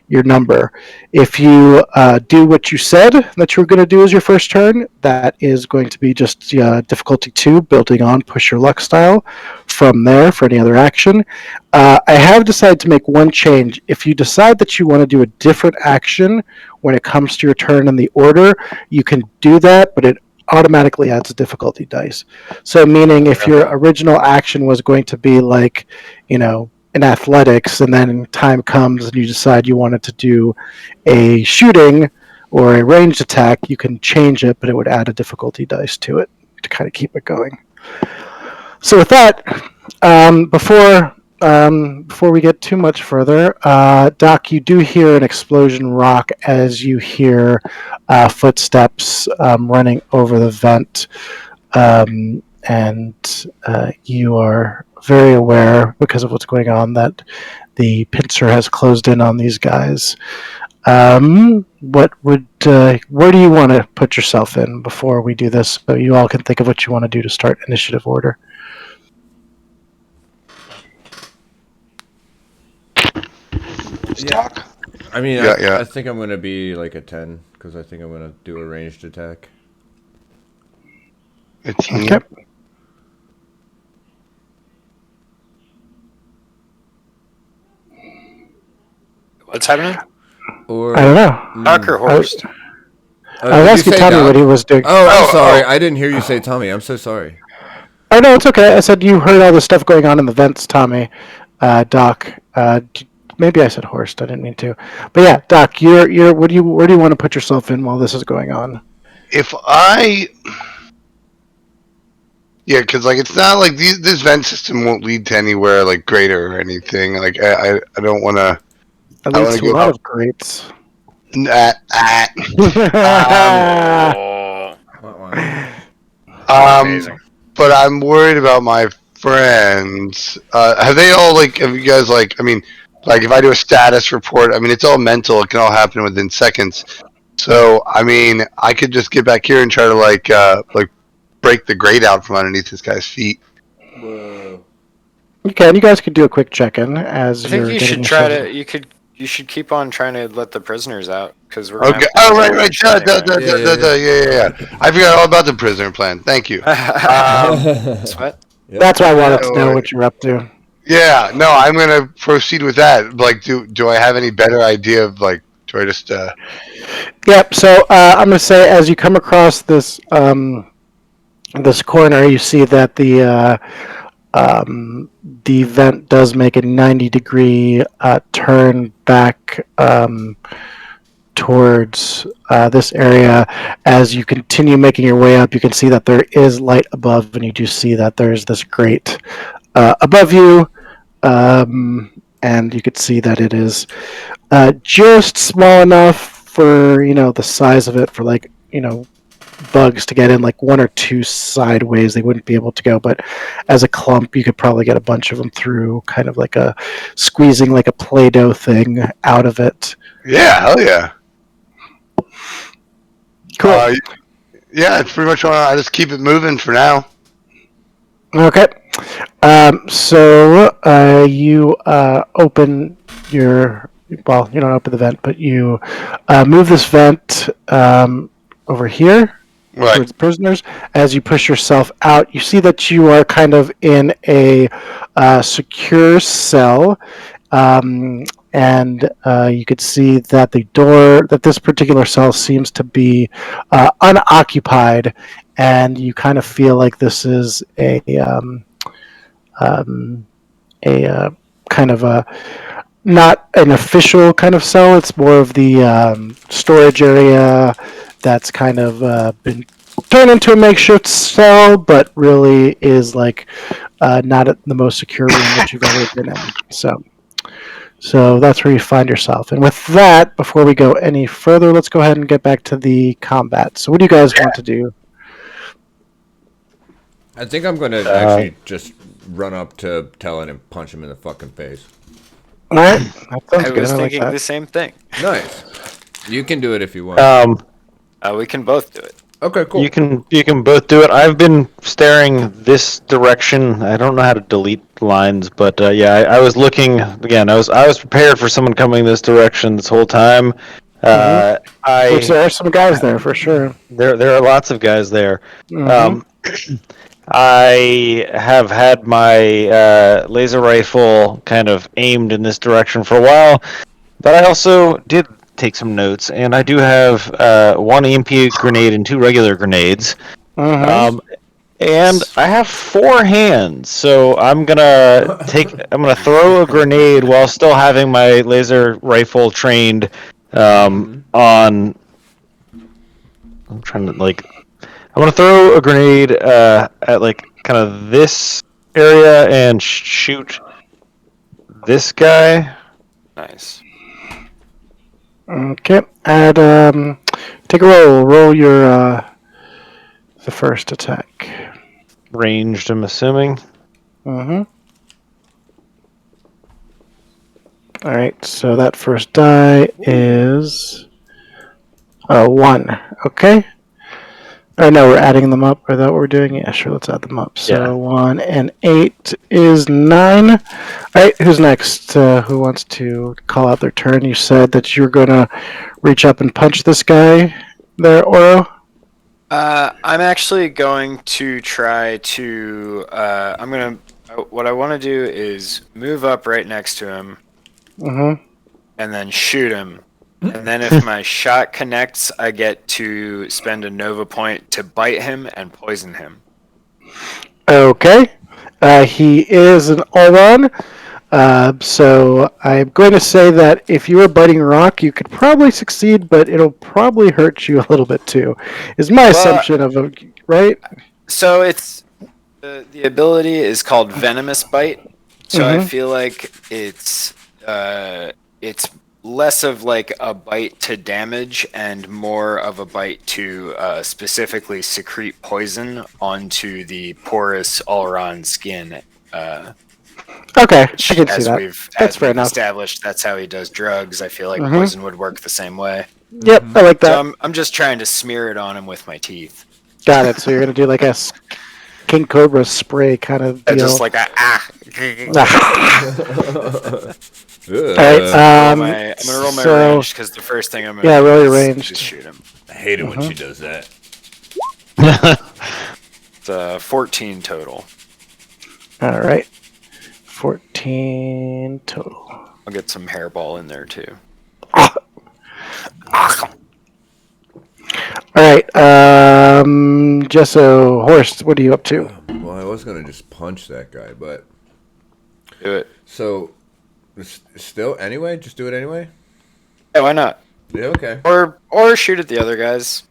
number. If you do what you said that you were going to do as your first turn, that is going to be just difficulty 2, building on push your luck style. From there, for any other action, I have decided to make one change. If you decide that you want to do a different action when it comes to your turn in the order, you can do that, but it automatically adds a difficulty dice. So meaning if your original action was going to be like, in athletics, and then time comes and you decide you wanted to do a shooting or a ranged attack, you can change it, but it would add a difficulty dice to it to kind of keep it going. So with that, before we get too much further, Doc, you do hear an explosion rock as you hear footsteps running over the vent, and you are very aware, because of what's going on, that the pincer has closed in on these guys. Where do you want to put yourself in before we do this, so you all can think of what you want to do to start initiative order? Doc? I mean, Yeah. I think I'm going to be like a 10, because I think I'm going to do a ranged attack. A team? Okay. What's happening? Or I don't know. Doc or Horst? I was asking Tommy what he was doing. Oh, I'm sorry. I didn't hear you say Tommy. I'm so sorry. Oh no, it's okay. I said you heard all the stuff going on in the vents, Tommy. Doc. Maybe I said Horst. I didn't mean to. But yeah, Doc, you're. Where do you want to put yourself in while this is going on? Yeah, because like it's not like this vent system won't lead to anywhere like greater or anything. Like I don't want to. At least to a lot of greats. Amazing. But I'm worried about my friends. Have you guys like? I mean, like if I do a status report, I mean it's all mental. It can all happen within seconds. So I mean, I could just get back here and try to like break the grate out from underneath this guy's feet. Whoa. Okay, and you guys could do a quick check-in as I think you're you getting should try yourself- to. You should keep on trying to let the prisoners out because we're. Okay. Oh, right. Yeah. I forgot all about the prisoner plan. Thank you. Sweat. That's why I wanted to know what you're up to. Yeah. No, I'm gonna proceed with that. Like, do I have any better idea of like? Do I just? Yep. So I'm gonna say as you come across this this corner, you see that the vent does make a 90-degree turn back towards this area. As you continue making your way up, you can see that there is light above, and you do see that there's this grate above you, and you could see that it is just small enough for the size of it for bugs to get in, like one or two sideways they wouldn't be able to go, but as a clump you could probably get a bunch of them through, kind of like a squeezing like a Play-Doh thing out of it. Yeah, hell yeah. Cool. Yeah, it's pretty much. I just keep it moving for now. Okay. So you open your. Well, you don't open the vent, but you move this vent over here. Right. Towards the prisoners. As you push yourself out, you see that you are kind of in a secure cell, and you could see that the door, that this particular cell seems to be unoccupied, and you kind of feel like this is a kind of a not an official kind of cell. It's more of the storage area that's kind of been turned into a makeshift cell, but really is like not the most secure room that you've ever been in. So that's where you find yourself. And with that, before we go any further, let's go ahead and get back to the combat. So what do you guys want to do? I think I'm going to actually just run up to Talon and punch him in the fucking face. All right. That sounds I good. was I like thinking that. the same thing. Nice. You can do it if you want. We can both do it. Okay, cool. You can both do it. I've been staring this direction. I don't know how to delete lines, but yeah, I was looking again. I was prepared for someone coming this direction this whole time. Which there are some guys there for sure. There are lots of guys there. Mm-hmm. I have had my laser rifle kind of aimed in this direction for a while, but I also did take some notes, and I do have one EMP grenade and 2 regular grenades. Mm-hmm. And I have 4 hands, so I'm gonna throw a grenade while still having my laser rifle trained on. I'm gonna throw a grenade at like kind of this area and shoot this guy. Nice. Okay. And take a roll. Roll your the first attack. Ranged, I'm assuming. Mm-hmm. All right. So that first die is 1. Okay. Or no, we're adding them up. Or that what we're doing? Yeah, sure. Let's add them up. So Yeah. 1 and 8 is 9. All right. Who's next? Who wants to call out their turn? You said that you're gonna reach up and punch this guy there, Oro. I'm actually going to try to. What I want to do is move up right next to him Mm-hmm. and then shoot him And then if my shot connects, I get to spend a Nova point to bite him and poison him. Okay. He is an Oron. So I'm going to say that if you were biting rock, you could probably succeed, but it'll probably hurt you a little bit too. Is my assumption of a right? So it's the ability is called Venomous Bite. So I feel like it's less of like a bite to damage and more of a bite to specifically secrete poison onto the porous Alron skin. Okay, Which, I can see that. As fair we've enough. established, that's how he does drugs. I feel like poison would work the same way. Yep, I like that. So I'm just trying to smear it on him with my teeth. Got it. So you're going to do like a King Cobra spray kind of deal. Just like All Ugh. right. I'm gonna roll my so- range because the first thing I'm gonna Yeah, do roll your is ranged. just shoot him. I hate it when she does that. It's 14 total. All right. 14 total. I'll get some hairball in there too. All right. Jesso, Horst, what are you up to? Well, I was gonna just punch that guy, but Do it. so still anyway. Just do it anyway. Yeah, why not? Yeah. Okay. Or shoot at the other guys.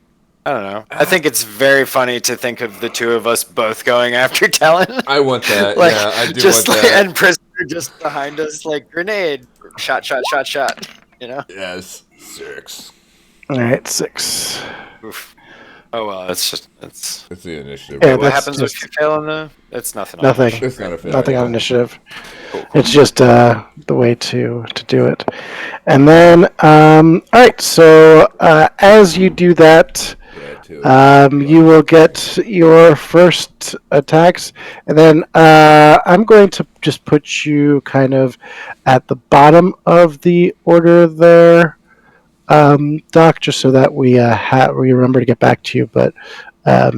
I don't know. I think it's very funny to think of the two of us both going after Talon. I want that. Like, yeah, I do just want like, that. and Prisoner just behind us, like grenade, shot. You know. Yes. 6. All right, 6. Oof. Oh well, it's It's the initiative. Yeah, what that's happens if just- you fail on the? It's nothing. Nothing. It's not a failure. Nothing on initiative. Cool. It's just the way to do it. And then, all right. So as you do that, Yeah, too. you will get your first attacks, and then I'm going to just put you kind of at the bottom of the order there, Doc, just so that we remember to get back to you. But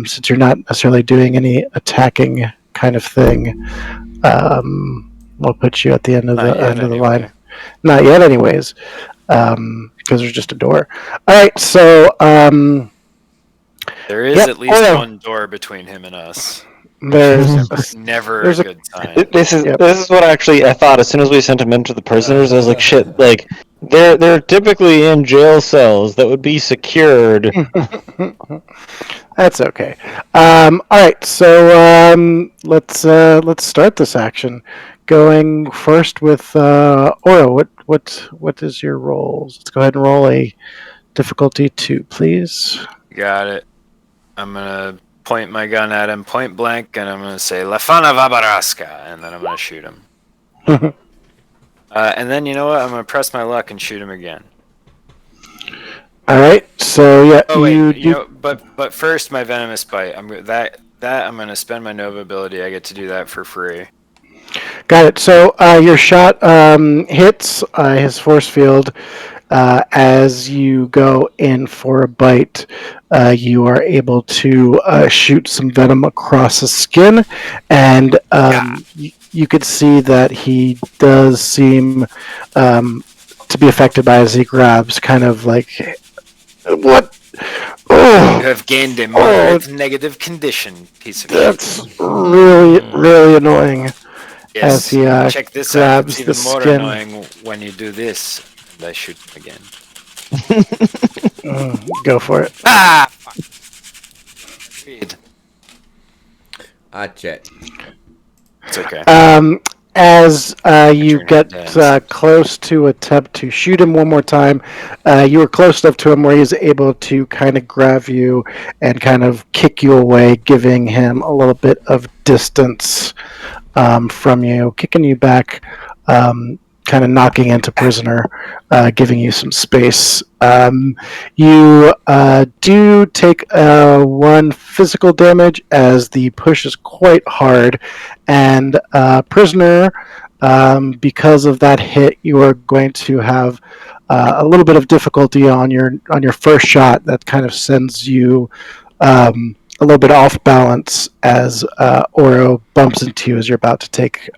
since you're not necessarily doing any attacking kind of thing, we'll put you at the end of the line. Not yet, anyways, because there's just a door. All right, so. There is Yep. at least Oh. one door between him and us. There's Never There's a a- good sign. This is Yep. this is what actually I thought as soon as we sent him into the prisoners. I was like, shit, like they're typically in jail cells that would be secured. That's okay. All right, so let's start this action. Going first with Oro. What is your rolls? Let's go ahead and roll a difficulty 2, please. Got it. I'm gonna point my gun at him point blank, and I'm gonna say "La Fana Vabaraska," and then I'm gonna shoot him. And then you know what? I'm gonna press my luck and shoot him again. All right, so yeah, Oh wait, but first my venomous bite. I'm gonna spend my Nova ability. I get to do that for free. got it. So your shot hits his force field. As you go in for a bite, you are able to shoot some venom across his skin, and you could see that he does seem to be affected by it as he grabs, kind of like, what? You Oh, have gained a moderate negative condition, piece of shit. that's really annoying. as he, check this out. grabs It's the even more skin. annoying when you do this. And I shoot him again. Go for it. Ah! Fuck. Read. Chet. It's okay. As you Turn get it down. close to attempt to shoot him one more time, you were close enough to him where he's able to kind of grab you and kind of kick you away, giving him a little bit of distance from you, kicking you back, kind of knocking into prisoner, giving you some space. You do take 1 physical damage as the push is quite hard, and prisoner, because of that hit, you are going to have a little bit of difficulty on your first shot. That kind of sends you a little bit off balance as Oro bumps into you as you're about to take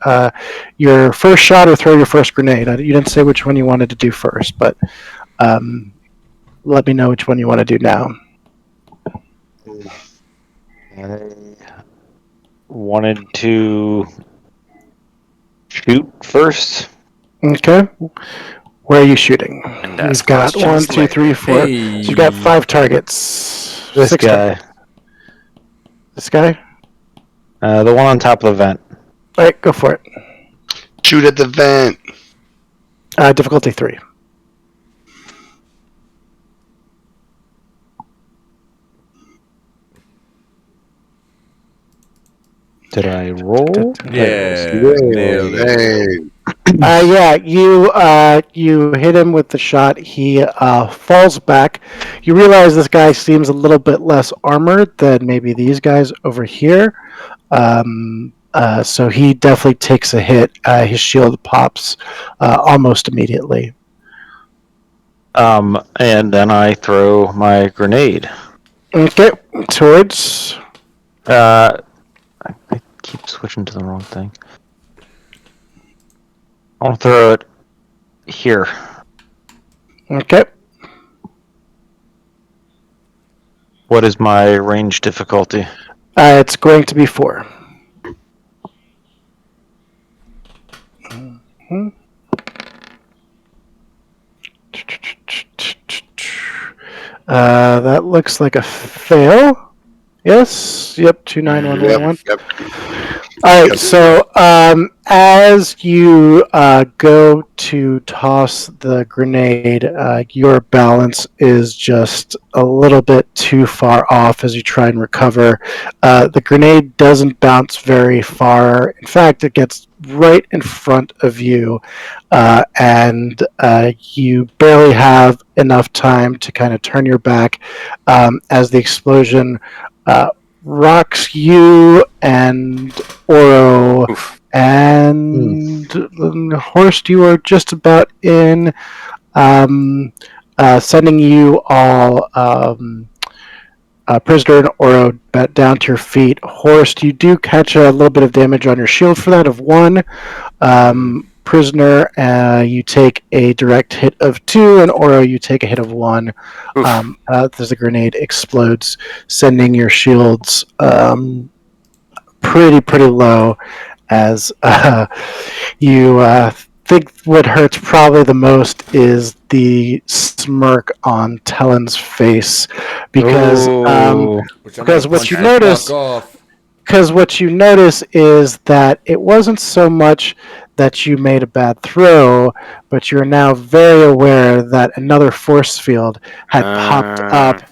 your first shot or throw your first grenade. You didn't say which one you wanted to do first, but let me know which one you want to do now. I wanted to shoot first. Okay. Where are you shooting? And ask You've got questions 1, 2, 3, 4. Hey. So you've got 5 targets. This 6 guy. This guy? The one on top of the vent. All right, go for it. Shoot at the vent. Difficulty 3. Did I roll? Yeah, nailed it. Hey. Yeah, you hit him with the shot. He falls back. You realize this guy seems a little bit less armored than maybe these guys over here. So he definitely takes a hit. His shield pops almost immediately. And then I throw my grenade. Okay, towards. I keep switching to the wrong thing. I'll throw it here. Okay. What is my range difficulty? It's going to be 4. That looks like a fail. Yes. Yep. 29111. Yep. All right. Yep. So as you go to toss the grenade, your balance is just a little bit too far off as you try and recover. The grenade doesn't bounce very far. In fact, it gets right in front of you, and you barely have enough time to kind of turn your back as the explosion rocks you and Oro. Oof. And Horst, you are just about in, sending you all prisoner and Oro down to your feet. Horst, you do catch a little bit of damage on your shield for that of 1. Prisoner, you take a direct hit of 2, and Oro, you take a hit of 1. As the grenade explodes, sending your shields pretty low as you think what hurts probably the most is the smirk on Talon's face because because what you notice is that it wasn't so much that you made a bad throw, but you're now very aware that another force field had popped up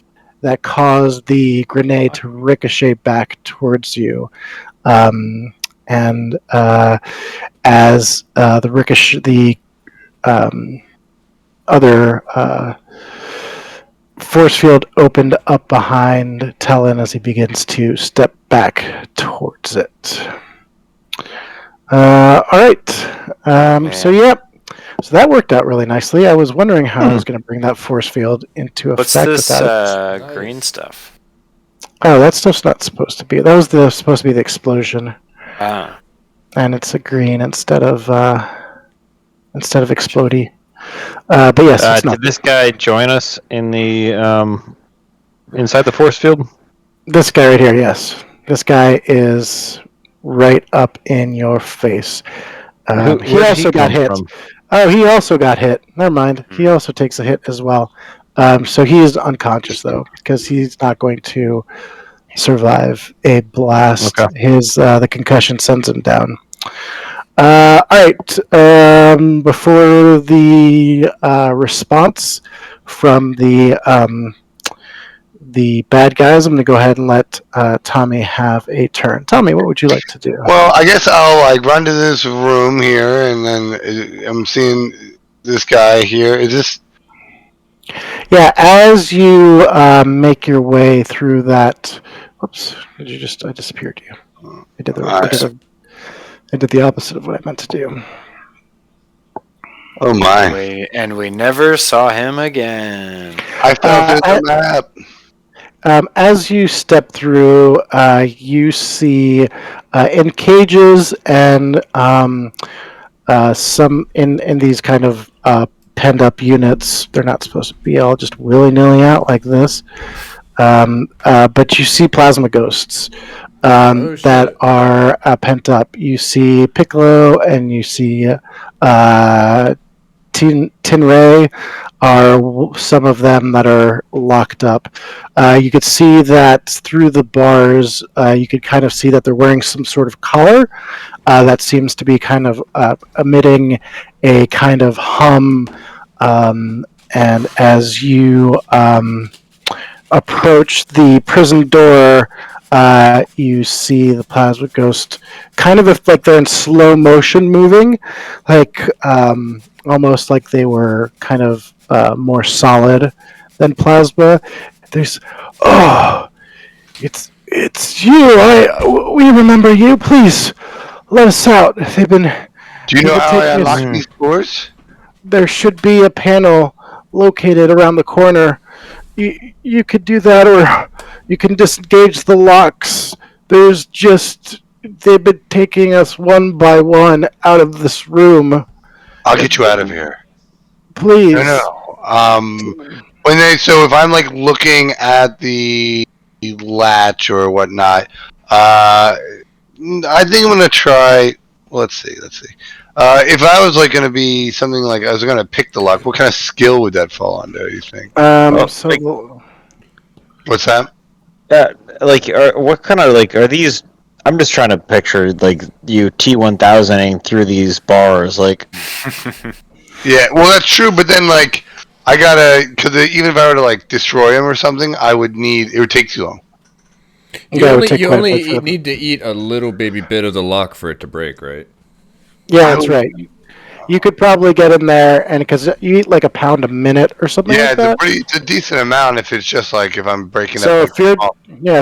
that caused the grenade to ricochet back towards you. And as the other force field opened up behind Talon as he begins to step back towards it. All right. So that worked out really nicely. I was wondering how I was going to bring that force field into effect. What's this Nice. green stuff? Oh, that stuff's not supposed to be. That was supposed to be the explosion, Ah. and it's a green instead of explodey. But yes, it's not. Did this guy join us in the inside the force field? This guy right here, yes. This guy is right up in your face. He also got hit. Oh, he also got hit. Never mind. He also takes a hit as well. So he is unconscious, though, because he's not going to survive a blast. Okay. The concussion sends him down. All right. Before the response from the bad guys, I'm going to go ahead and let Tommy have a turn. Tommy, what would you like to do? Well, I guess I'll run to this room here, and then I'm seeing this guy here. Is this? Yeah, as you make your way through that. Whoops! I disappeared you. I did the opposite of what I meant to do. Oh my! And we never saw him again. I found it on the map. As you step through, you see in cages and some in these kind of penned up units. They're not supposed to be all just willy-nilly out like this. But you see plasma ghosts that are pent up. You see Piccolo and you see Tinray are some of them that are locked up. You could see that through the bars, you could kind of see that they're wearing some sort of collar that seems to be kind of emitting a kind of hum. And as you approach the prison door, you see the plasma ghost kind of like they're in slow motion moving, like almost like they were kind of more solid than plasma. There's it's you. We remember you. Please let us out. Do you know how I unlock these doors? There should be a panel located around the corner. You could do that, or you can disengage the locks. They've been taking us one by one out of this room. I'll get you out of here. Please. No. So if I'm like looking at the latch or whatnot, I think I'm gonna try. Let's see. If I was like gonna be something like I was gonna pick the lock, what kind of skill would that fall under? You think? What's that? What kind of are these? I'm just trying to picture you T1000ing through these bars, Yeah, well that's true, but then I gotta, because even if I were to destroy them or something, it would take too long. You only need to eat a little baby bit of the lock for it to break, right? Yeah, that's right. You could probably get in there, and because you eat like a pound a minute or something like that. Yeah, it's a decent amount if it's just if I'm breaking so up.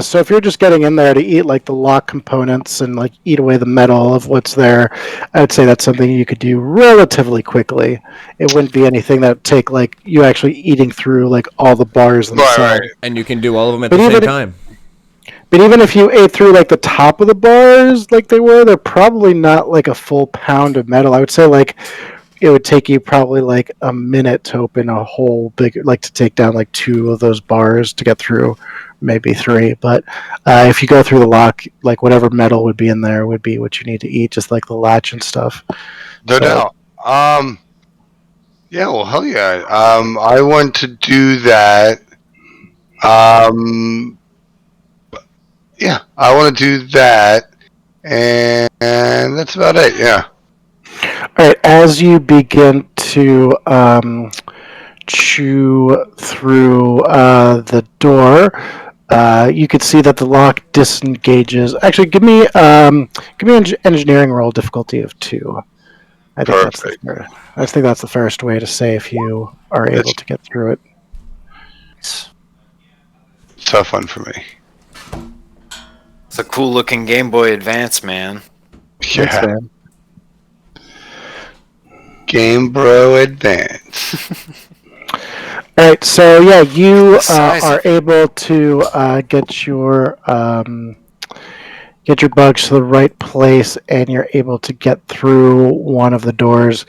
So if you're just getting in there to eat the lock components and eat away the metal of what's there, I'd say that's something you could do relatively quickly. It wouldn't be anything that would take you actually eating through all the bars themselves. Right. And you can do all of them at the same time. But even if you ate through the top of the bars they're probably not a full pound of metal. I would say it would take you probably a minute to open a whole big to take down 2 of those bars to get through, maybe 3. But if you go through the lock, whatever metal would be in there would be what you need to eat, just the latch and stuff. No doubt. Yeah, well, hell yeah. I want to do that. Yeah, I want to do that, and that's about it. Yeah. All right. As you begin to chew through the door, you can see that the lock disengages. Actually, give me an engineering roll difficulty of 2. I think that's the fairest way to say if you are able to get through it. Tough one for me. It's a cool looking Game Boy Advance, man. Yeah. Thanks, man. Game Bro Advance. All right, so yeah, you are able to get your bugs to the right place, and you're able to get through one of the doors.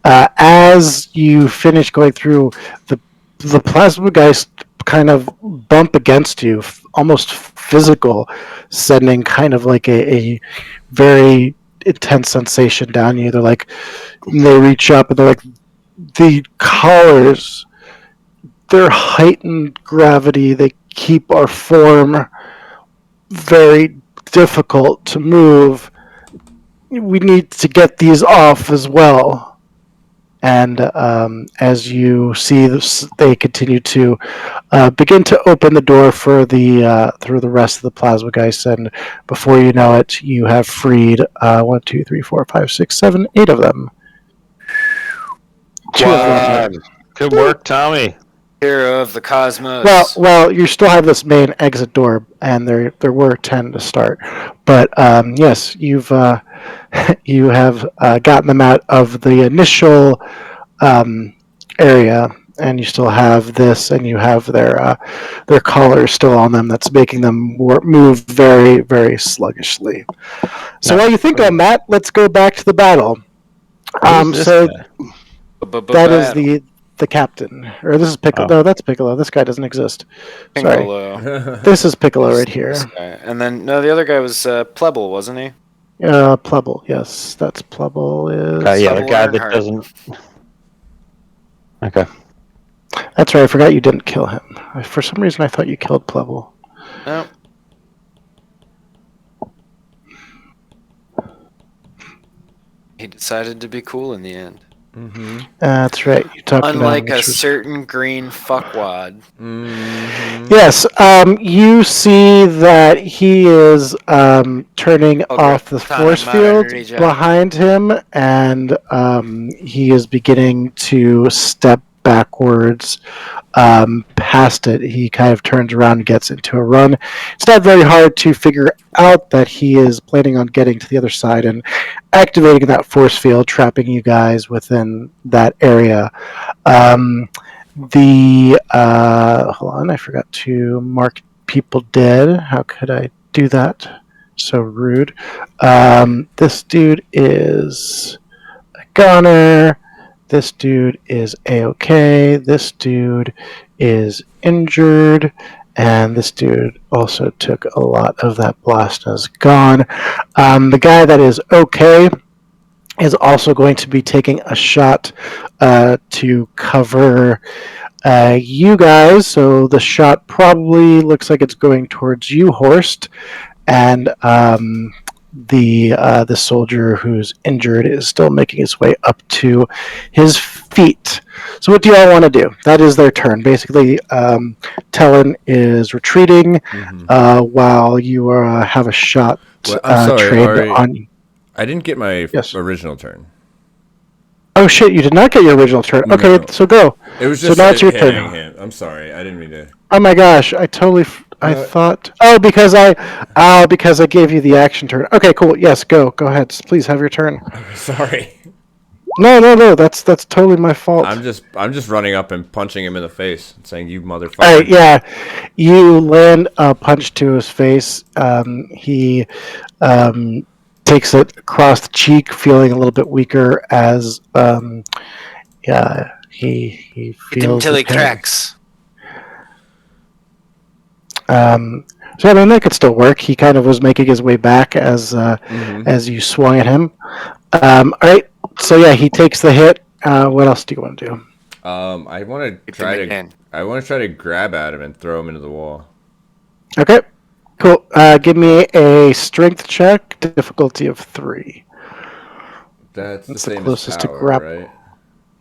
As you finish going through, the plasma guys kind of bump against you, almost physical, sending kind of a very intense sensation down you. They reach up and they're the collars, their heightened gravity, they keep our form very difficult to move. We need to get these off as well. And as you see this, they continue to begin to open the door for through the rest of the plasma guys, and before you know it, you have freed 1, 2, 3, 4, 5, 6, 7, 8 of them. Wow. Good work, Tommy. Hero of the cosmos. Well, you still have this main exit door, and there were 10 to start. But yes, you have gotten them out of the initial area, and you still have this, and you have their collars still on them. That's making them move very, very sluggishly. So while you think on that, let's go back to the battle. That is the captain. Or this is Piccolo. Oh. No, that's Piccolo. This guy doesn't exist. Sorry. Piccolo. This is Piccolo right here. This guy. And then the other guy was Pleble, wasn't he? Pleble. Yes, that's Pleble. Is Yeah, the Pleble guy that Earnhardt. doesn't. Okay. That's right. I forgot you didn't kill him. For some reason, I thought you killed Pleble. No. He decided to be cool in the end. Mm-hmm. That's right. You talked Unlike about a certain green fuckwad. Mm-hmm. Yes. You see that he is turning off the force field behind him, and he is beginning to step backwards past it. He kind of turns around and gets into a run. It's not very hard to figure out that he is planning on getting to the other side and activating that force field, trapping you guys within that area. Hold on, I forgot to mark people dead. How could I do that? So rude. This dude is a gunner. This dude is A-OK. This dude is injured. And this dude also took a lot of that blast and is gone. The guy that is okay is also going to be taking a shot to cover you guys. So the shot probably looks like it's going towards you, Horst. And the soldier who's injured is still making his way up to his feet. So what do you all want to do? That is their turn. Basically, Talon is retreating while you have a shot I'm sorry, trained Ari, on you. I didn't get my original turn. Oh shit! You did not get your original turn. Okay, No. so go. It was just now it's your hitting turn. him. I'm sorry, I didn't mean to. Oh my gosh! I thought. Oh, because I gave you the action turn. Okay, cool. Yes, go ahead. Please have your turn. Sorry. No. That's totally my fault. I'm just running up and punching him in the face and saying, "You motherfucker!" All right, yeah, you land a punch to his face. He takes it across the cheek, feeling a little bit weaker as he feels until he the pain. cracks. So I mean that could still work. He kind of was making his way back as you swung at him. All right, so yeah, he takes the hit. What else do you want to do? I want to try to grab at him and throw him into the wall. Okay, cool. Give me a strength check, difficulty of 3. That's the That's the same closest as to power, right?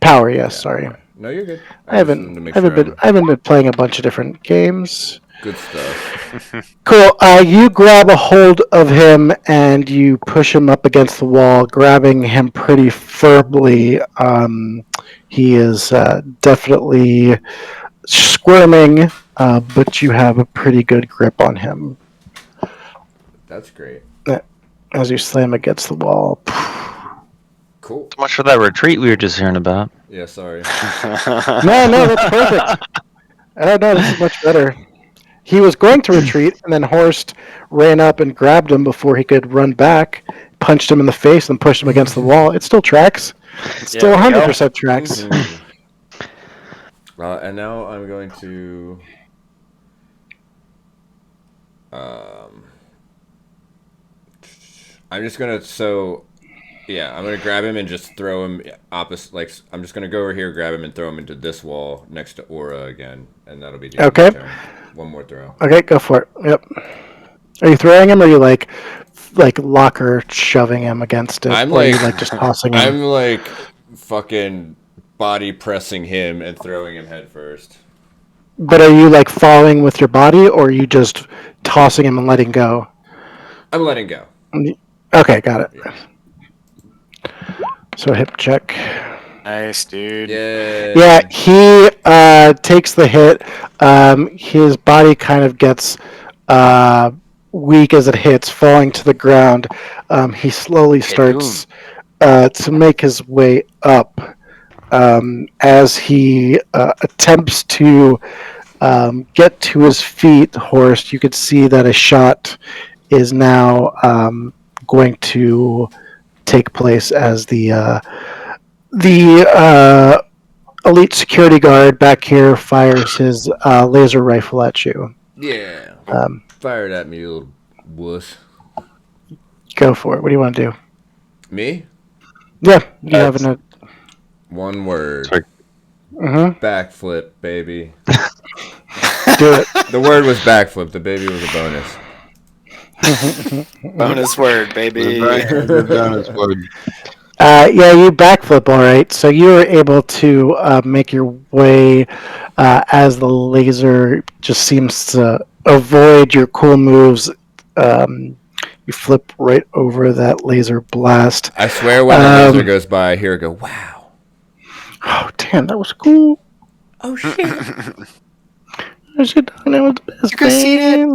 Power, yes. Sorry, No, you're good. I haven't been playing a bunch of different games. Good stuff. Cool. You grab a hold of him and you push him up against the wall, grabbing him pretty firmly. He is definitely squirming, but you have a pretty good grip on him. That's great. As you slam against the wall. Cool. So much for that retreat we were just hearing about. Yeah, sorry. No, that's perfect. No, this is much better. He was going to retreat, and then Horst ran up and grabbed him before he could run back, punched him in the face, and pushed him against the wall. It still tracks. It still 100% tracks. And now I'm going to... I'm just going to... I'm going to grab him and just throw him opposite... Like, I'm just going to go over here, grab him, and throw him into this wall next to Aura again. And that'll be the end of my turn. One more throw. Okay, go for it. Yep. Are you throwing him, or are you like locker shoving him against it? I'm or are you just tossing him? I'm like fucking body pressing him and throwing him head first. But are you like falling with your body, or are you just tossing him and letting go? I'm letting go. Okay, got it. Yeah. So hip check. Nice, dude. Yeah, he takes the hit. His body kind of gets weak as it hits, falling to the ground. He slowly starts to make his way up. As he attempts to get to his feet, Horst, you could see that a shot is now going to take place as the The elite security guard back here fires his laser rifle at you. Yeah. Fire it at me, you little wuss. Go for it. What do you want to do? Me? Yeah, you have an. One word. Mm-hmm. Backflip, baby. Do it. The word was backflip. The baby was a bonus. Bonus word, baby. Bonus word. Yeah, you backflip all right. So you were able to make your way as the laser just seems to avoid your cool moves. You flip right over that laser blast. I swear when the laser goes by, I hear it go, wow. Oh, damn, that was cool. Oh, shit. I should have known it was the best. You can see it.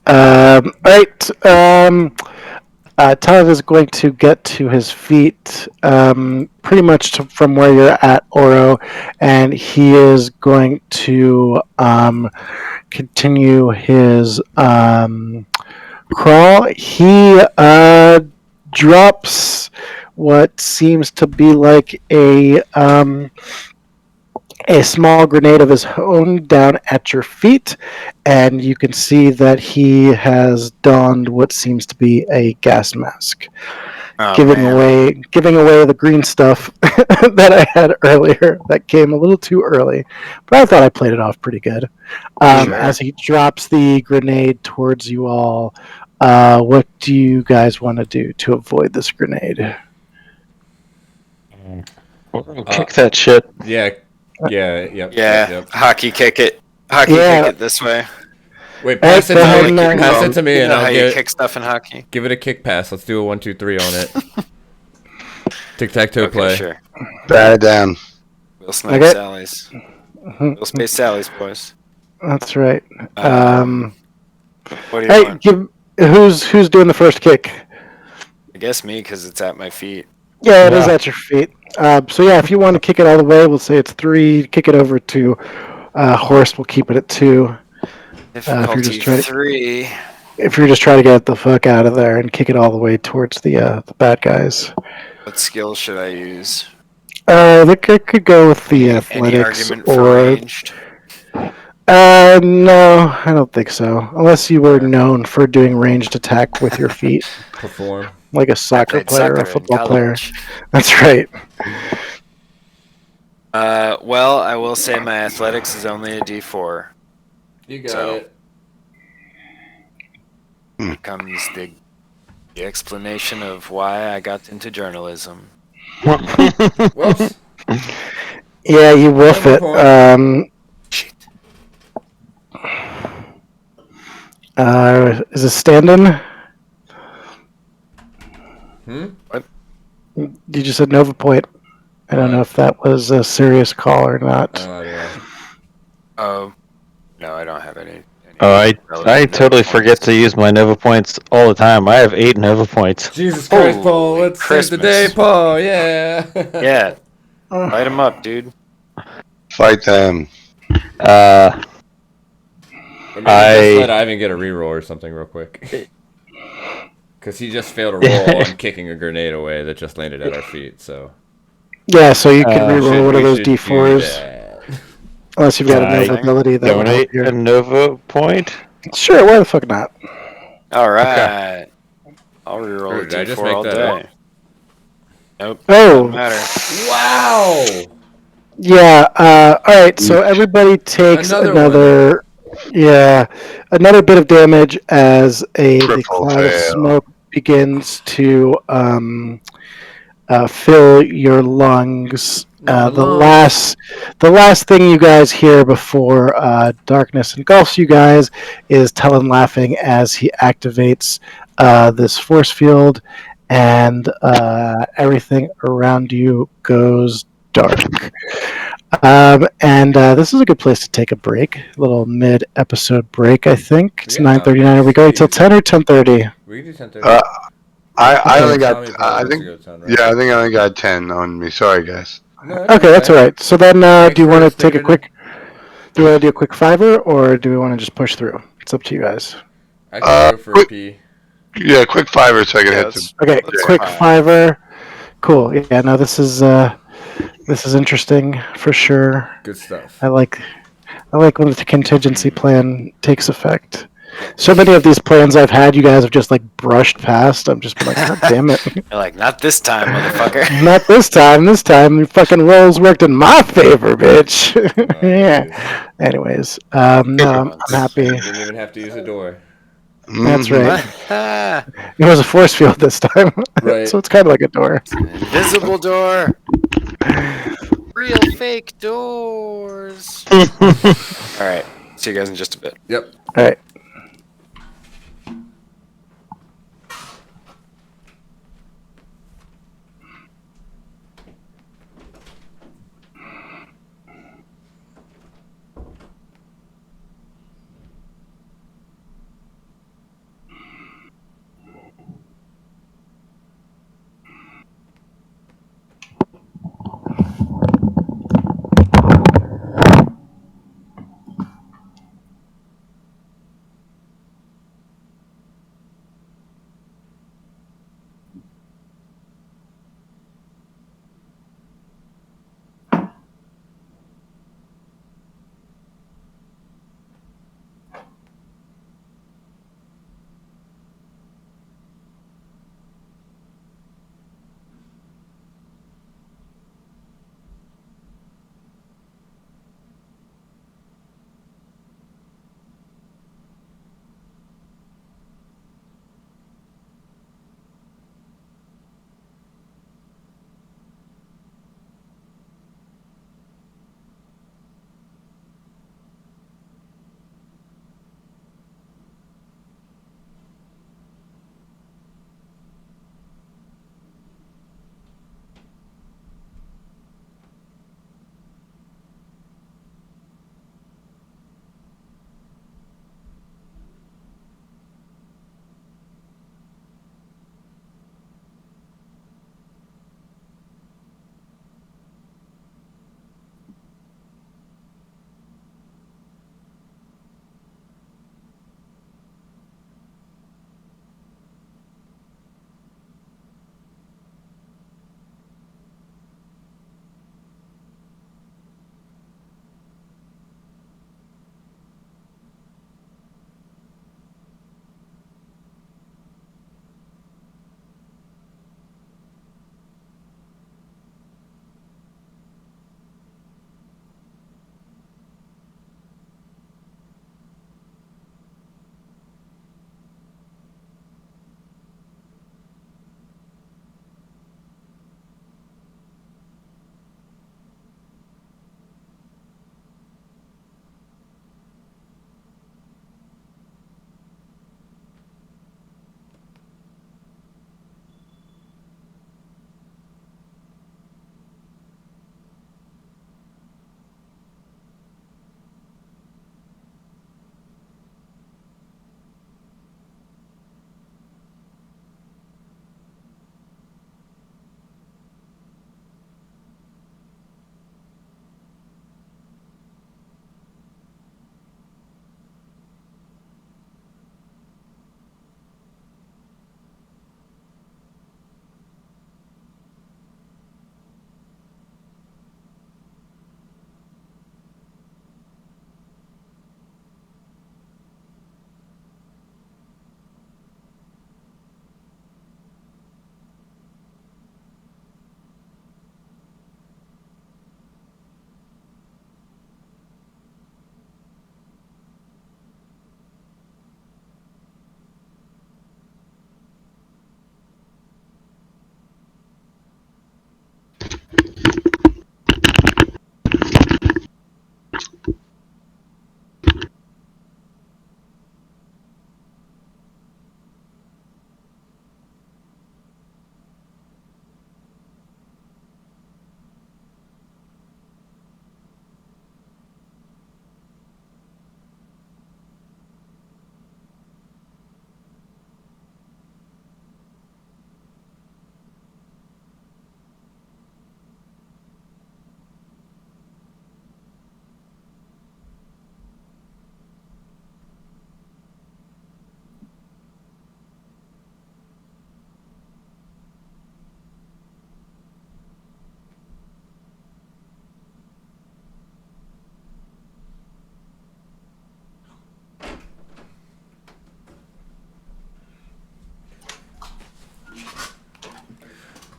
All right. Tyler is going to get to his feet pretty much from where you're at, Oro, and he is going to continue his crawl. He drops what seems to be like a small grenade of his own down at your feet, and you can see that he has donned what seems to be a gas mask, giving away the green stuff that I had earlier. That came a little too early, but I thought I played it off pretty good. Sure. As he drops the grenade towards you all, what do you guys want to do to avoid this grenade? Kick that shit. Yeah. Yep. Hockey kick it. Kick it this way. Wait, pass it to me, You and know how I'll you kick stuff in hockey. give it a kick pass. Let's do a 1, 2, 3 on it. Tic-tac-toe play. Sure. Bat it down. We'll snipe Okay. Sally's. We'll space Sally's, boys. That's right. What do you Hey, want? who's doing the first kick? I guess me, because it's at my feet. Yeah, it is at your feet. So yeah, if you want to kick it all the way, we'll say it's 3. Kick it over to Horst. We'll keep it at 2. Difficulty 3. If you're just trying to get the fuck out of there and kick it all the way towards the bad guys. What skill should I use? They could go with the Any athletics argument for or. ranged? No, I don't think so. Unless you were known for doing ranged attack with your feet, Perform. like a soccer played player or a soccer in football player. college. That's right. Well, I will say my athletics is only a D4. You got So- it. Comes the explanation of why I got into journalism. Whoops. Yeah, you wolf it. Shit. Is it standing? What? You just said Nova Point. I don't know if that was a serious call or not. Yeah. Oh, no, I don't have any. Oh, I totally forget to use my Nova points all the time. I have 8 Nova points. Jesus Christ, Paul. Holy Let's save the day, Christmas. Paul. Yeah. Yeah, light them up, dude. Fight them. Or maybe just let Ivan get a reroll or something real quick. Because he just failed a roll on kicking a grenade away that just landed at our feet, so. Yeah, so you can reroll one of We those should do D4s. that. Unless you've got a Nova ability that would help Donate a you. Nova point? Sure, why the fuck not? All right. I'll reroll a Did I just D4 make all that day. up? Nope. Oh. Doesn't matter. Wow! Yeah, alright, so everybody takes Another another bit of damage as the Triple cloud of fail. smoke begins to fill your lungs. The last thing you guys hear before darkness engulfs you guys is Talon laughing as he activates this force field, and everything around you goes dark. This is a good place to take a break, a little mid-episode break. I think it's Yeah, 9:39. Are we going till 10 or 10:30? We can do 10:30. I only got. Tommy Paul I wants think. to go to town, right? Yeah, I think I only got 10 on me. Sorry, guys. No, Okay, that's all right. So then, Thanks do you for want to take a sticking quick? Do you want to do a quick fiver, or do we want to just push through? It's up to you guys. I can go for a quick- pee. Yeah, quick fiver so I can hit let's- the. Okay, Let's quick five. fiver. Cool. Yeah. No, this is interesting for sure. Good stuff. I like when the contingency plan takes effect. So many of these plans I've had, you guys have just like brushed past. I'm just been like, God damn it! You're like, not this time, motherfucker. Not this time. This time, the fucking rolls worked in my favor, bitch. Yeah. Anyways, no, I'm happy. You didn't even have to use a door. That's right. Ah, It was a force field this time, Right. so it's kind of like a door. invisible door. Real fake doors. All right. See you guys in just a bit. Yep. All right.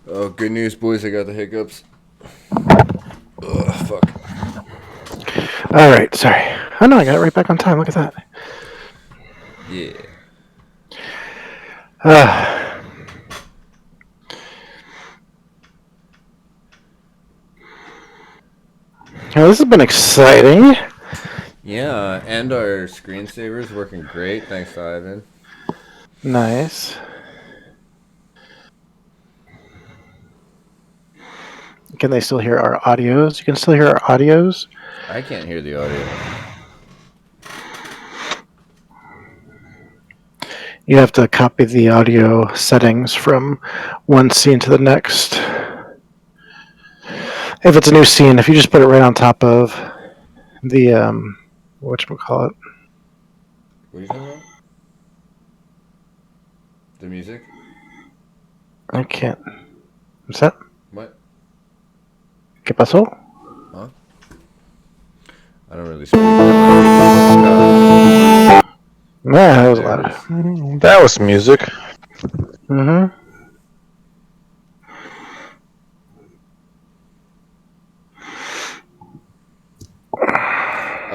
Oh, good news, boys. I got the hiccups. Ugh, fuck. All right, sorry. Oh no, I got it right back on time. Look at that. Yeah. Well, this has been exciting. Yeah, and our screensaver's working great. Thanks to Ivan. Nice. Can they still hear our audios? You can still hear our audios? I can't hear the audio. You have to copy the audio settings from one scene to the next. If it's a new scene, if you just put it right on top of the whatchamacallit. What are you talking about? The music? I can't. What's that? What? ¿Qué pasó? Huh? I don't really speak. Nah, that was loud. That was music. Mm-hmm.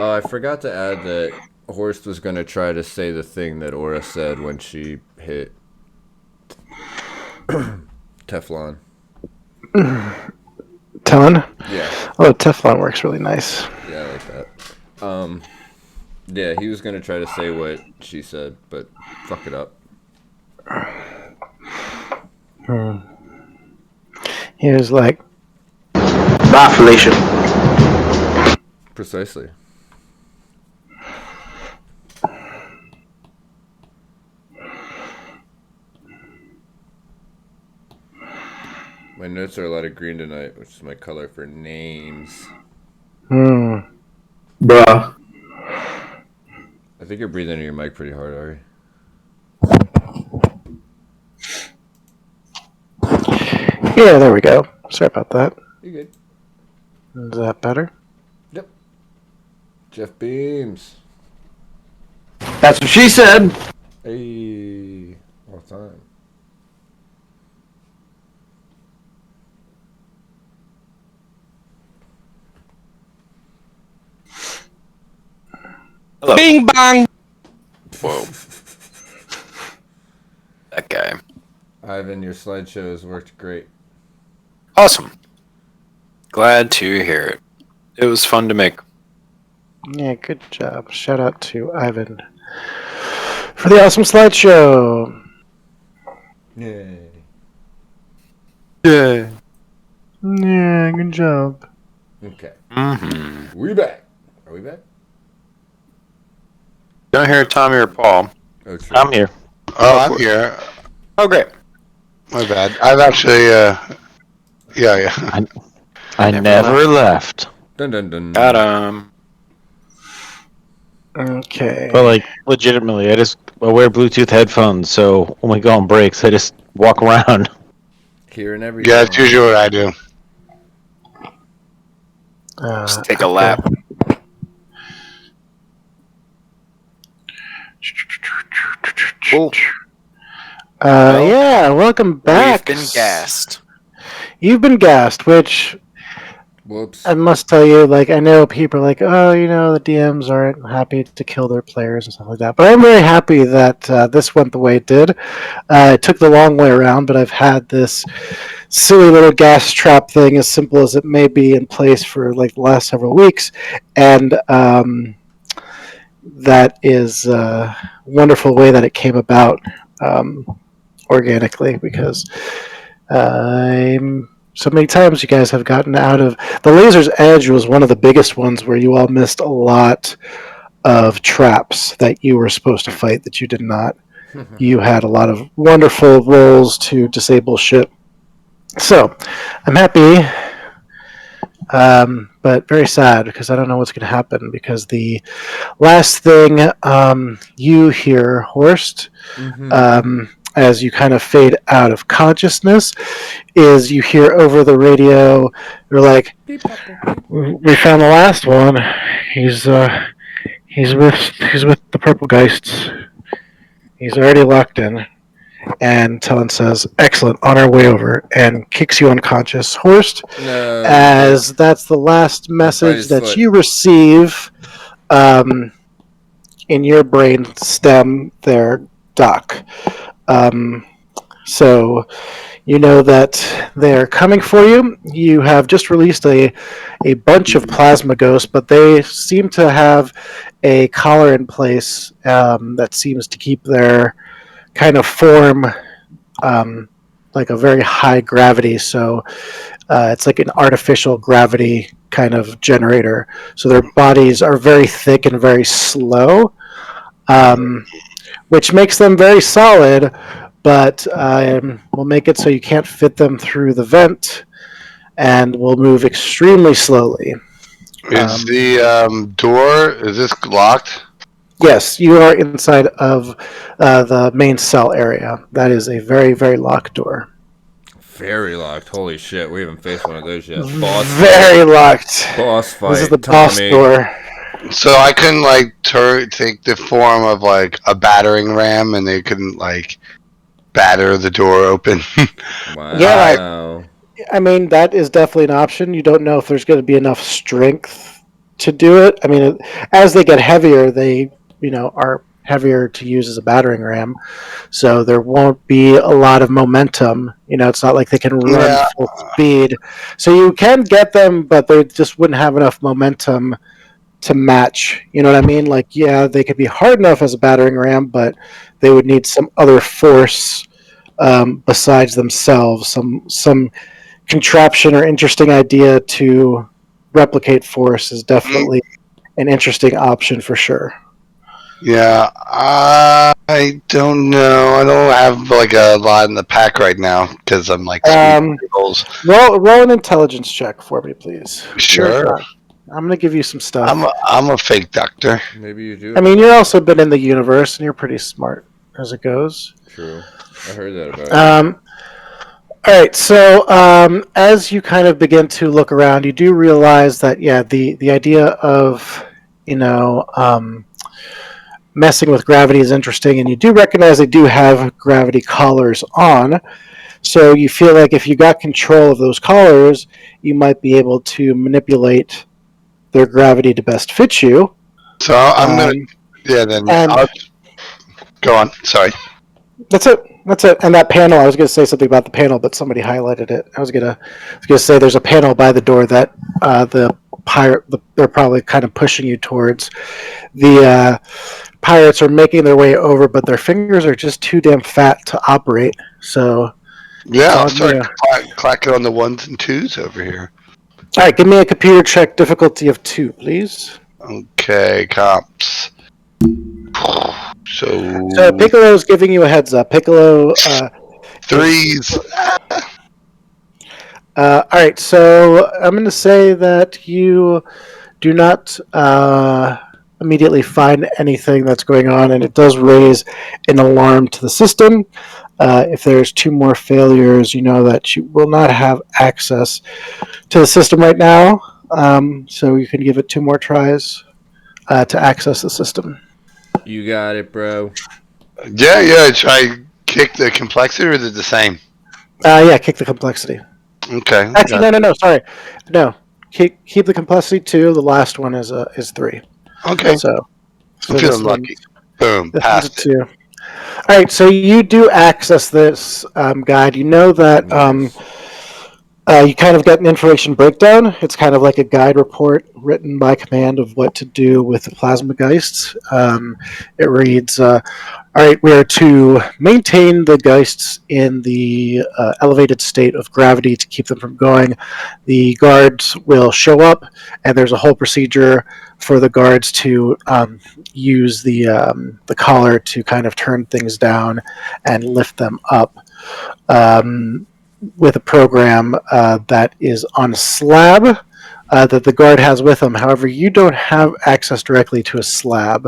I forgot to add that Horst was going to try to say the thing that Aura said when she hit Teflon. Telling? Yeah. Oh, Teflon works really nice. Yeah, I like that. Yeah, he was going to try to say what she said, but fuck it up. He was like, Bafflation. Precisely. My notes are a lot of green tonight, which is my color for names. Bruh. I think you're breathing into your mic pretty hard, Ari. Yeah, there we go. Sorry about that. You good? Is that better? Yep. Jeff Beams. That's what she said. Hey. All the time. Hello. Bing bang. Whoa. That guy. Ivan, your slideshow has worked great. Awesome. Glad to hear it. It was fun to make. Yeah, good job. Shout out to Ivan for the awesome slideshow. Yay. Yeah. Yeah, good job. Okay. Mm-hmm. We back. Are we back? Don't hear Tommy or Paul. Oh, true. I'm here. Oh, I'm here. Oh, great. My bad. I've actually, yeah. I never left. Dun dun dun. Got him. Okay. But like, legitimately, I wear Bluetooth headphones, so when we go on breaks, I just walk around. Here and every. Yeah, that's usually what I do. Just take a lap. Cool. Yeah, welcome back. We've been gassed. You've been gassed, which Whoops. I must tell you, like, I know people are like, oh, the DMs aren't happy to kill their players and stuff like that. But I'm very happy that this went the way it did. It took the long way around, but I've had this silly little gas trap thing, as simple as it may be, in place for like the last several weeks. And that is a wonderful way that it came about organically, because so many times you guys have gotten out of the Laser's Edge was one of the biggest ones where you all missed a lot of traps that you were supposed to fight that you did not. You had a lot of wonderful rolls to disable shit. So I'm happy, but very sad because I don't know what's going to happen, because the last thing you hear, Horst, as you kind of fade out of consciousness, is you hear over the radio, you're like, we found the last one. He's with the Purple Geists. He's already locked in. And Talon says, "Excellent, on our way over," and kicks you unconscious, Horst. No. As that's the last message that you receive in your brain stem there, Doc. So you know that they're coming for you. You have just released a bunch of plasma ghosts, but they seem to have a collar in place that seems to keep their kind of form like a very high gravity. So it's like an artificial gravity kind of generator. So their bodies are very thick and very slow, which makes them very solid, but we'll make it so you can't fit them through the vent, and will move extremely slowly. Is the door, is this locked? Yes, you are inside of the main cell area. That is a very, very locked door. Very locked. Holy shit, we haven't faced one of those yet. Very locked. Boss fight. This is the boss door. So I couldn't like take the form of like a battering ram, and they couldn't like batter the door open. Wow. Yeah, I mean, that is definitely an option. You don't know if there's going to be enough strength to do it. I mean, as they get heavier, they, are heavier to use as a battering ram. So there won't be a lot of momentum. It's not like they can run full speed. So you can get them, but they just wouldn't have enough momentum to match. You know what I mean? Like, yeah, they could be hard enough as a battering ram, but they would need some other force besides themselves. Some contraption or interesting idea to replicate force is definitely an interesting option for sure. Yeah, I don't know. I don't have like a lot in the pack right now because I'm like roll an intelligence check for me, please. Sure. I'm gonna give you some stuff. I'm a fake doctor. Maybe you do. I mean, you've also been in the universe, and you're pretty smart as it goes. True. I heard that about you. All right, so as you kind of begin to look around, you do realize that, the idea of, messing with gravity is interesting, and you do recognize they do have gravity collars on. So you feel like if you got control of those collars, you might be able to manipulate their gravity to best fit you. So I'm gonna, go on. Sorry. That's it. And that panel, I was going to say something about the panel, but somebody highlighted it. I was going to say there's a panel by the door that they're probably kind of pushing you towards. The pirates are making their way over, but their fingers are just too damn fat to operate. So yeah, I'll start clacking on the ones and twos over here. All right, give me a computer check difficulty of 2, please. Okay, cops. So Piccolo's giving you a heads up. Piccolo. 3s. All right, so I'm going to say that you do not immediately find anything that's going on, and it does raise an alarm to the system. If there's 2 more failures, you know that you will not have access to the system right now, so you can give it 2 more tries to access the system. You got it, bro. Yeah. Try kick the complexity, or is it the same? Kick the complexity. Okay. Actually, no. Sorry, no. Keep the complexity 2. The last one is 3. Okay. So I'm feeling lucky. Boom. Passed. 2. All right. So you do access this guide. You know that. You kind of get an information breakdown. It's kind of like a guide report written by command of what to do with the plasma geists. It reads, all right, we are to maintain the geists in the elevated state of gravity to keep them from going. The guards will show up, and there's a whole procedure for the guards to use the collar to kind of turn things down and lift them up. With a program that is on a slab that the guard has with them. However, you don't have access directly to a slab,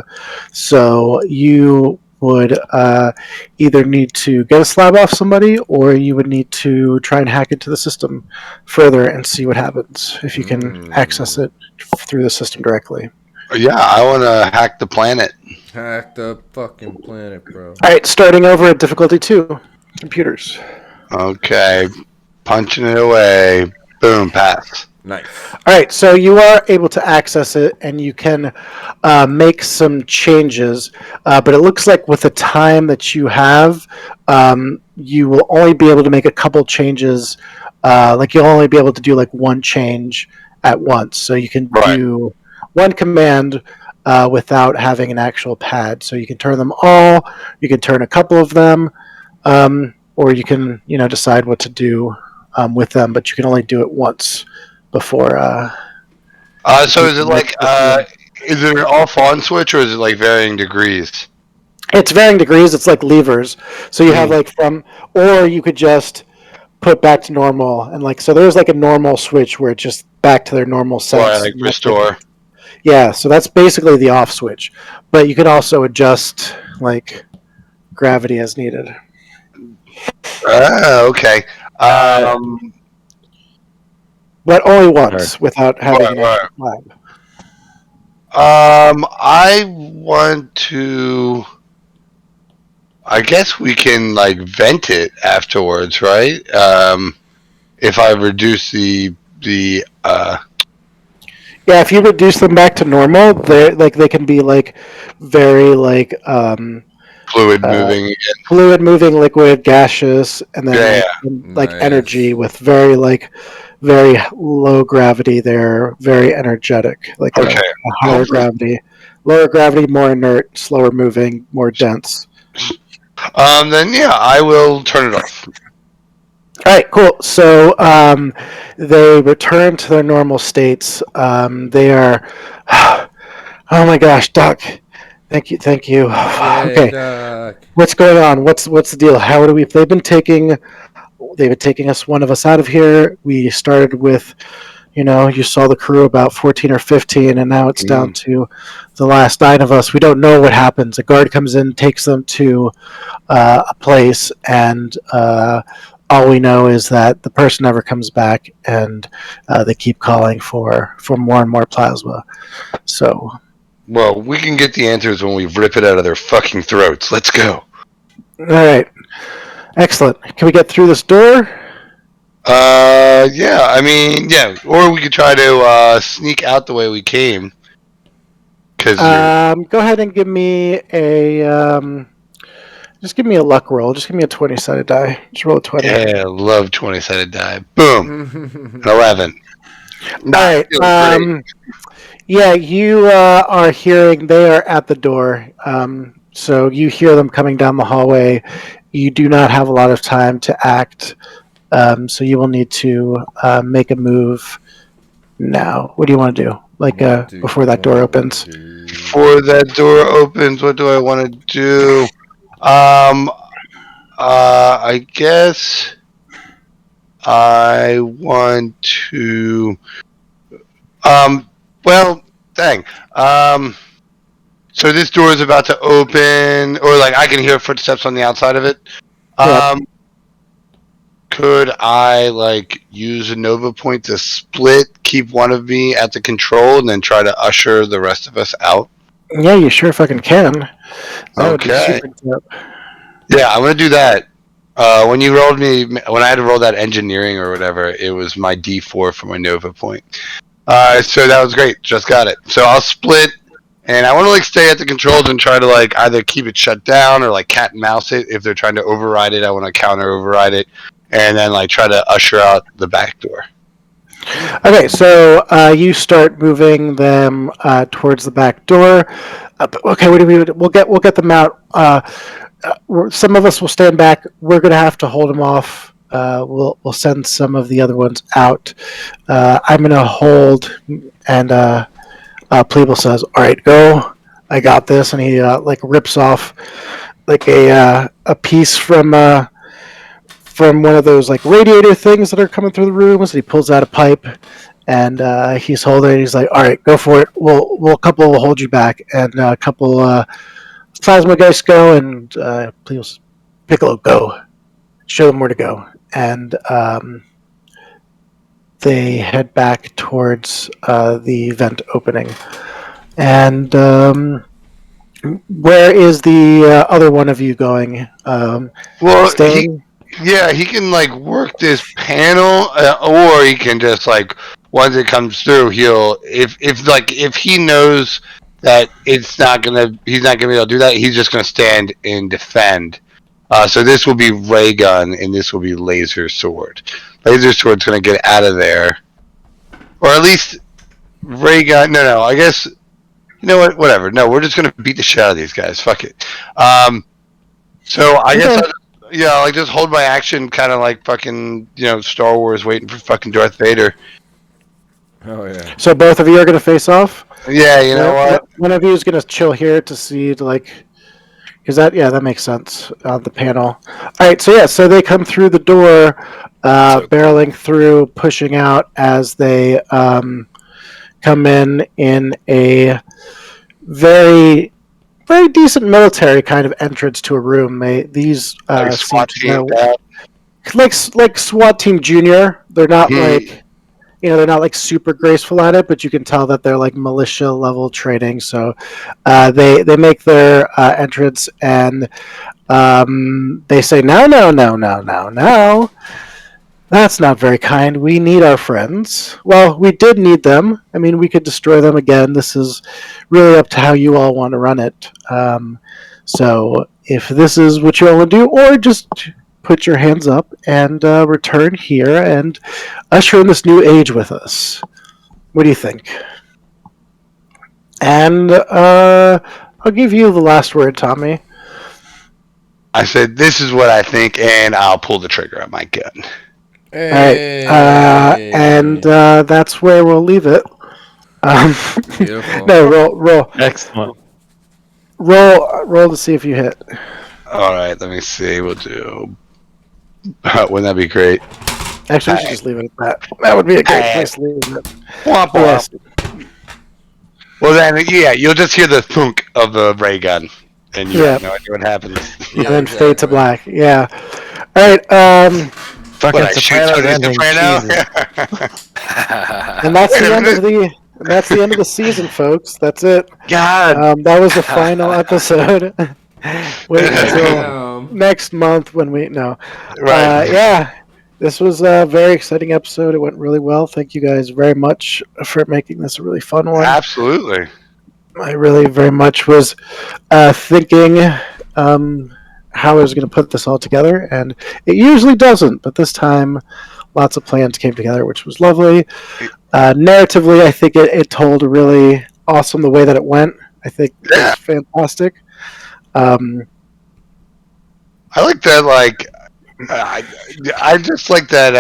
so you would either need to get a slab off somebody, or you would need to try and hack into the system further and see what happens if you can access it through the system directly. Yeah, I want to hack the planet. Hack the fucking planet, bro. All right, starting over at difficulty 2. Computers. Okay, punching it away. Boom, pass. Nice. All right, so you are able to access it, and you can make some changes. But it looks like with the time that you have, you will only be able to make a couple changes. Like you'll only be able to do like one change at once. So you can do one command without having an actual pad. So you can turn them all. You can turn a couple of them, or you can decide what to do with them. But you can only do it once before. So is it like is it an off-on switch or is it like varying degrees? It's varying degrees. It's like levers. So you have like or you could just put back to normal, and like so there's like a normal switch where it's just back to their normal settings. Or like restore. Yeah, so that's basically the off switch. But you can also adjust like gravity as needed. Okay. But only once without having an actual lab. I want to. I guess we can like vent it afterwards, right? If I reduce the Yeah, if you reduce them back to normal, they can be like very like fluid moving, liquid, gaseous, and then like Nice. energy with very low gravity. They're very energetic, like a higher gravity, lower gravity, more inert, slower moving, more dense. Then yeah, I will turn it off. All right, cool. So they return to their normal states. They are. Oh my gosh, Doc. Thank you. Yay, Okay, Doc. what's going on? What's the deal? How do we? They've been taking one of us out of here. We started with, you saw the crew about 14 or 15, and now it's down to the last 9 of us. We don't know what happens. A guard comes in, takes them to a place, and all we know is that the person never comes back, and they keep calling for more and more plasma. So, well, we can get the answers when we rip it out of their fucking throats. Let's go. All right, excellent. Can we get through this door? Yeah. I mean, yeah. Or we could try to sneak out the way we came. Go ahead and give me a. Just give me a luck roll. Just give me a 20-sided die. Just roll a 20. Yeah, I love 20-sided die. Boom. 11. All right. Yeah, you are hearing. They are at the door. So you hear them coming down the hallway. You do not have a lot of time to act. So you will need to make a move now. What do you want to do? Before that door opens. Before that door opens, what do I want to do? I guess I want to. Well, dang. So this door is about to open, or like I can hear footsteps on the outside of it. Could I like use a Nova point to split, keep one of me at the control, and then try to usher the rest of us out? Yeah, you sure fucking can. That would be super dope. Yeah, I'm gonna do that. When I had to roll that engineering or whatever, it was my D4 for my Nova point. So that was great. Just got it. So I'll split, and I want to like stay at the controls and try to like either keep it shut down or like cat and mouse it. If they're trying to override it, I want to counter override it, and then like try to usher out the back door. Okay, so you start moving them towards the back door. Okay, what do we do? We'll get them out. Some of us will stand back. We're gonna have to hold them off. We'll send some of the other ones out. I'm gonna hold, and Pleeble says, "All right, go. I got this." And he like rips off like a piece from one of those like radiator things that are coming through the rooms. And he pulls out a pipe, and he's holding it. He's like, "All right, go for it. We'll a couple will hold you back, and a couple plasma guys go, and please Piccolo go. Show them where to go." And they head back towards the vent opening. And where is the other one of you going? Well, Staying? he can like work this panel, or he can just like once it comes through, he'll if he knows that he's not gonna be able to do that. He's just gonna stand and defend. So this will be ray gun, and this will be laser sword. Laser sword's gonna get out of there, or at least ray gun. No, I guess you know what? Whatever. No, we're just gonna beat the shit out of these guys. Fuck it. So I guess I'll just hold my action, kind of like fucking Star Wars, waiting for fucking Darth Vader. Oh yeah. So both of you are going to face off? Yeah, you know what? One of you is going to chill here to see, like, because that makes sense on the panel. All right, so they come through the door, barreling through, pushing out as they come in a very, very decent military kind of entrance to a room. These Like SWAT team, like SWAT Team Junior. They're not like. They're not like super graceful at it, but you can tell that they're like militia level training. So they make their entrance and they say, no. That's not very kind. We need our friends. Well, we did need them. I mean, we could destroy them again. This is really up to how you all want to run it. So if this is what you all want to do, or just put your hands up and return here and usher in this new age with us. What do you think? And I'll give you the last word, Tommy. I said, this is what I think, and I'll pull the trigger on my gun. Hey. All right. And that's where we'll leave it. Beautiful. No, roll. Excellent. Roll to see if you hit. All right, let me see. We'll do. Wouldn't that be great? Actually, we should just leave it at that. That would be a great place to leave it. Womp Yes. womp. Well, then, you'll just hear the thunk of the ray gun, and you have no idea what happens. And then fade to black. Yeah. All right. Fucking What, I shoot Sopranos Tony ending. Soprano? Jesus. And that's the end of the season, folks. That's it. God. That was the final episode. Wait until Damn. next month when we Right. yeah, this was a very exciting episode. It went really well. Thank you guys very much for making this a really fun one. Absolutely. I really very much was thinking how I was going to put this all together, and it usually doesn't, but this time lots of plans came together, which was lovely. Narratively, I think it told really awesome the way that it went. I think it was fantastic. I like that. Like, I just like that.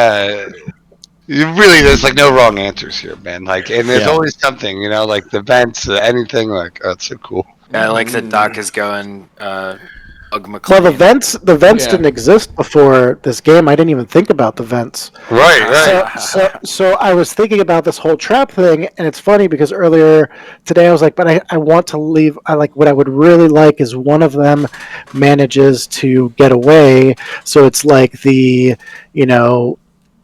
Really, there's like no wrong answers here, man. Like, and there's always something, like the vents, anything. Like, oh, it's so cool. Yeah, I like that Doc is going. Well, the vents didn't exist before this game. I didn't even think about the vents. Right. So I was thinking about this whole trap thing, and it's funny because earlier today I was like, but I want to leave. What I would really like is one of them manages to get away. So it's like the,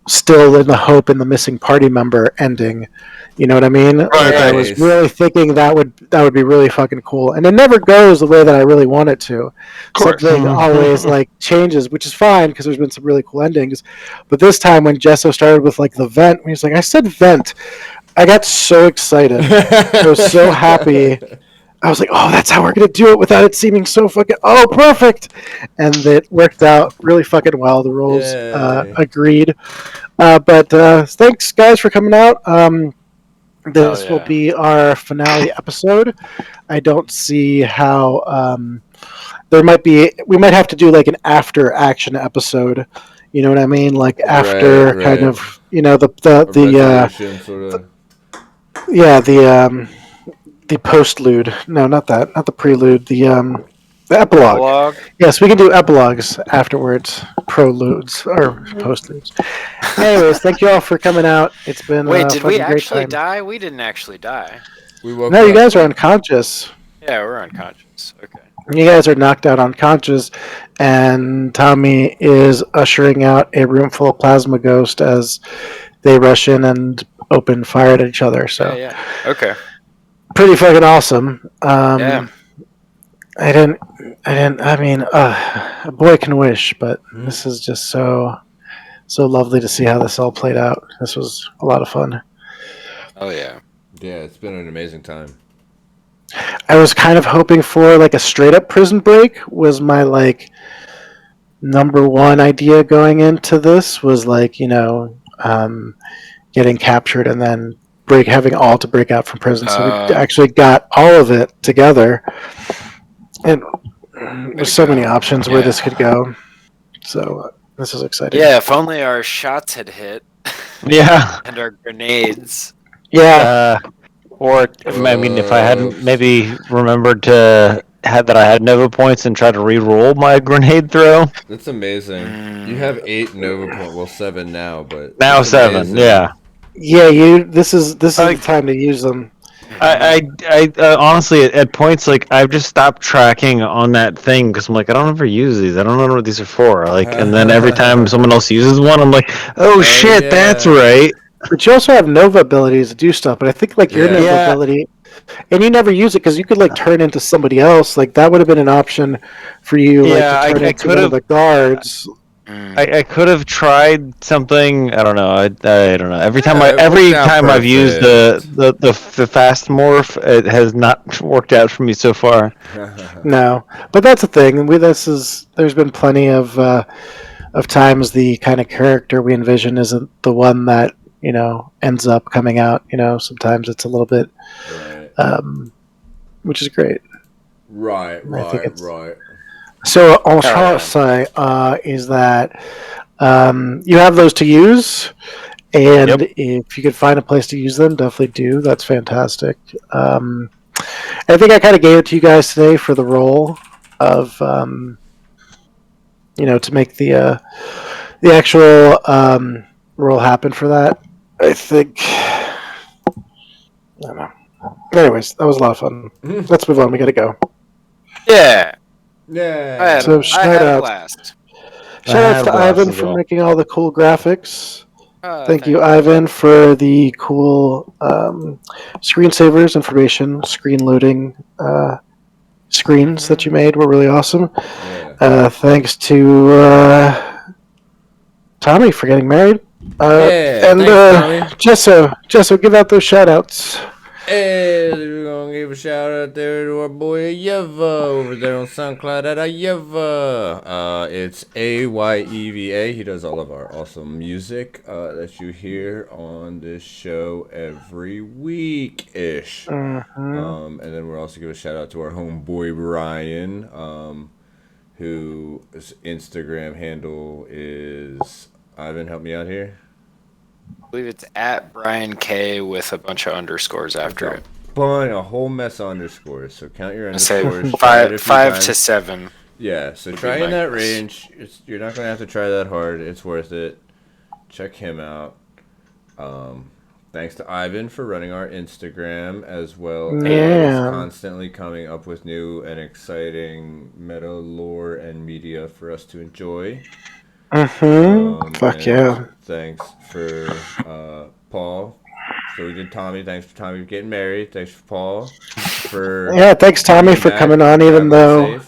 still in the hope in the missing party member ending. You know what I mean? Right. I was really thinking that would be really fucking cool, and it never goes the way that I really want it to. Something always like changes, which is fine because there's been some really cool endings. But this time when Jesso started with like the vent, when he's like, "I said vent," I got so excited. I was so happy. I was like, "Oh, that's how we're gonna do it without it seeming so fucking perfect," and it worked out really fucking well. The rules agreed. But thanks guys for coming out. This will be our finale episode. I don't see how we might have to do like an after action episode. You know what I mean? Like after kind of the postlude. No, not that. Not the prelude. The epilogue. Yes, we can do epilogues afterwards. Proludes or postludes. Anyways, thank you all for coming out. It's been did we great actually time. die? We didn't actually die. We woke No, up. you guys are unconscious. Yeah, we're unconscious. Okay. You guys are knocked out unconscious, and Tommy is ushering out a room full of plasma ghosts as they rush in and open fire at each other. So Yeah. Okay. pretty fucking awesome. Yeah. I mean, a boy can wish, but this is just so lovely to see how this all played out. This was a lot of fun. Oh yeah. Yeah, it's been an amazing time. I was kind of hoping for like a straight up prison break was my like number one idea going into this was like, getting captured and then having all to break out from prison. So we actually got all of it together. And there's so many options where this could go. So this is exciting. Yeah, if only our shots had hit. Yeah. And our grenades. Yeah. Or I mean, if I hadn't maybe remembered that I had Nova points and tried to re-roll my grenade throw. That's amazing. You have 8 Nova points. Well, 7 now, but now 7. Amazing. Yeah. Yeah, this is the time to use them. I honestly at points like I've just stopped tracking on that thing because I'm like I don't ever use these. I don't know what these are for. Like, and then every time someone else uses one, I'm like, oh shit, yeah. that's right. But you also have Nova abilities to do stuff. But I think like your Nova ability, and you never use it because you could like turn into somebody else. Like that would have been an option for you. Yeah, like, to turn into one of the guards. I could have tried something. I don't know. I don't know. Every time I've used the fast morph, it has not worked out for me so far. No, but that's the thing. There's been plenty of times the kind of character we envision isn't the one that ends up coming out. Sometimes it's a little bit, which is great. Right. So all I want to say is that you have those to use, and if you could find a place to use them, definitely do. That's fantastic. I think I kind of gave it to you guys today for the role of, to make the actual role happen for that. I think. I don't know. Anyways, that was a lot of fun. Let's move on. We got to go. Yeah. Yeah. So I had a blast. Shout out to Ivan for making all the cool graphics. Thank you, you. Ivan, for the cool screensavers, information, screen loading screens that you made were really awesome. Yeah. Thanks to Tommy for getting married. And thanks, Tommy. Jesso, give out those shout outs. Hey, we're gonna give a shout out there to our boy Ayeva over there on SoundCloud at Ayeva. It's Ayeva. He does all of our awesome music that you hear on this show every week ish. And then we're also gonna give a shout out to our homeboy Ryan, whose Instagram handle is Ivan. Help me out here. I believe it's at Brian K with a bunch of underscores after it. A whole mess of underscores. So count your Say underscores. 5 to 7. Yeah, so try in that range. You're not gonna have to try that hard. It's worth it. Check him out. Thanks to Ivan for running our Instagram as well as constantly coming up with new and exciting meta lore and media for us to enjoy. Fuck yeah. Thanks for Paul. So we did Tommy. Thanks for Tommy getting married. Thanks for Paul. Thanks Tommy for coming on, even though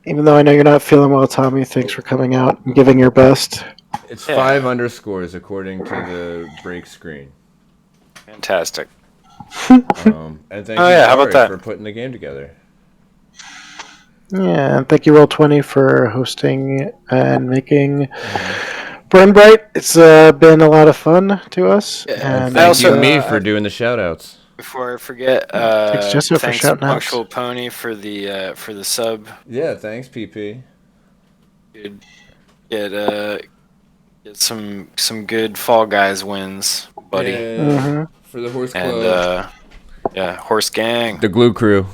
I know you're not feeling well, Tommy. Thanks for coming out and giving your best. It's 5 underscores according to the break screen. Fantastic. And thank you, how about that? for putting the game together. Yeah, and thank you, Roll20, for hosting and making Burn Bryte. It's been a lot of fun to us. Yeah. And thank you, me, for doing the shout-outs. Before I forget, thanks, Jessica, for thanks shouting out. Punctual Pony for the sub. Yeah, thanks, PP. Get some good Fall Guys wins, buddy. Yeah, for the Horse Club. And Horse Gang. The Glue Crew.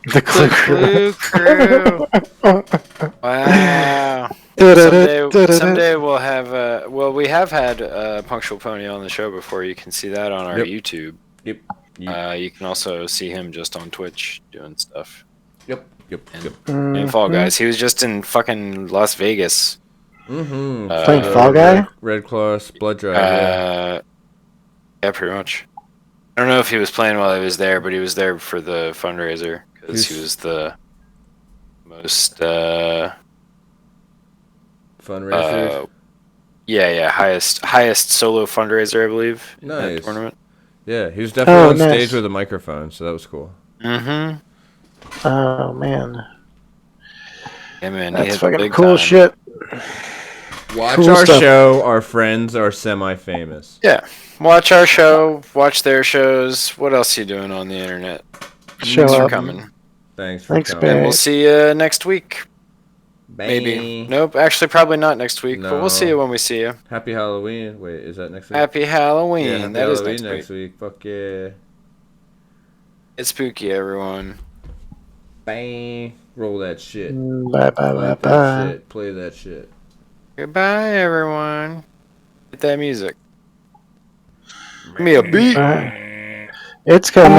The Glue Crew. Wow. Someday we'll have. We have had Punctual Pony on the show before. You can see that on our YouTube. Yep. You can also see him just on Twitch doing stuff. Yep. And Fall Guys. He was just in fucking Las Vegas. Playing Fall Guy? Red Cross, Blood Drive. Yeah, pretty much. I don't know if he was playing while he was there, but he was there for the fundraiser because he He's- was the most Fundraiser. highest solo fundraiser, I believe, in Nice. that tournament. Yeah, he was definitely on nice. stage with a microphone, so that was cool. Mm-hmm. Oh man, Yeah, man, he that's hit fucking big cool time. shit. Watch Cool our stuff. show. Our friends are semi-famous. Yeah, watch our show, watch their shows. What else are you doing on the internet? Show Thanks for up. coming. Thanks for Thanks, coming. And Barry. we'll see you next week. Bang. Maybe. Nope, actually probably not next week, but No. we'll see you when we see you. Happy Halloween. Wait, is that next week? Happy Halloween. Yeah, happy That is Halloween next week. Fuck yeah. It's spooky, everyone. Bang. Roll that shit. Bye bye bye Clap that bye. shit. Play that shit. Goodbye, everyone. Get that music. Give me a beat. It's coming.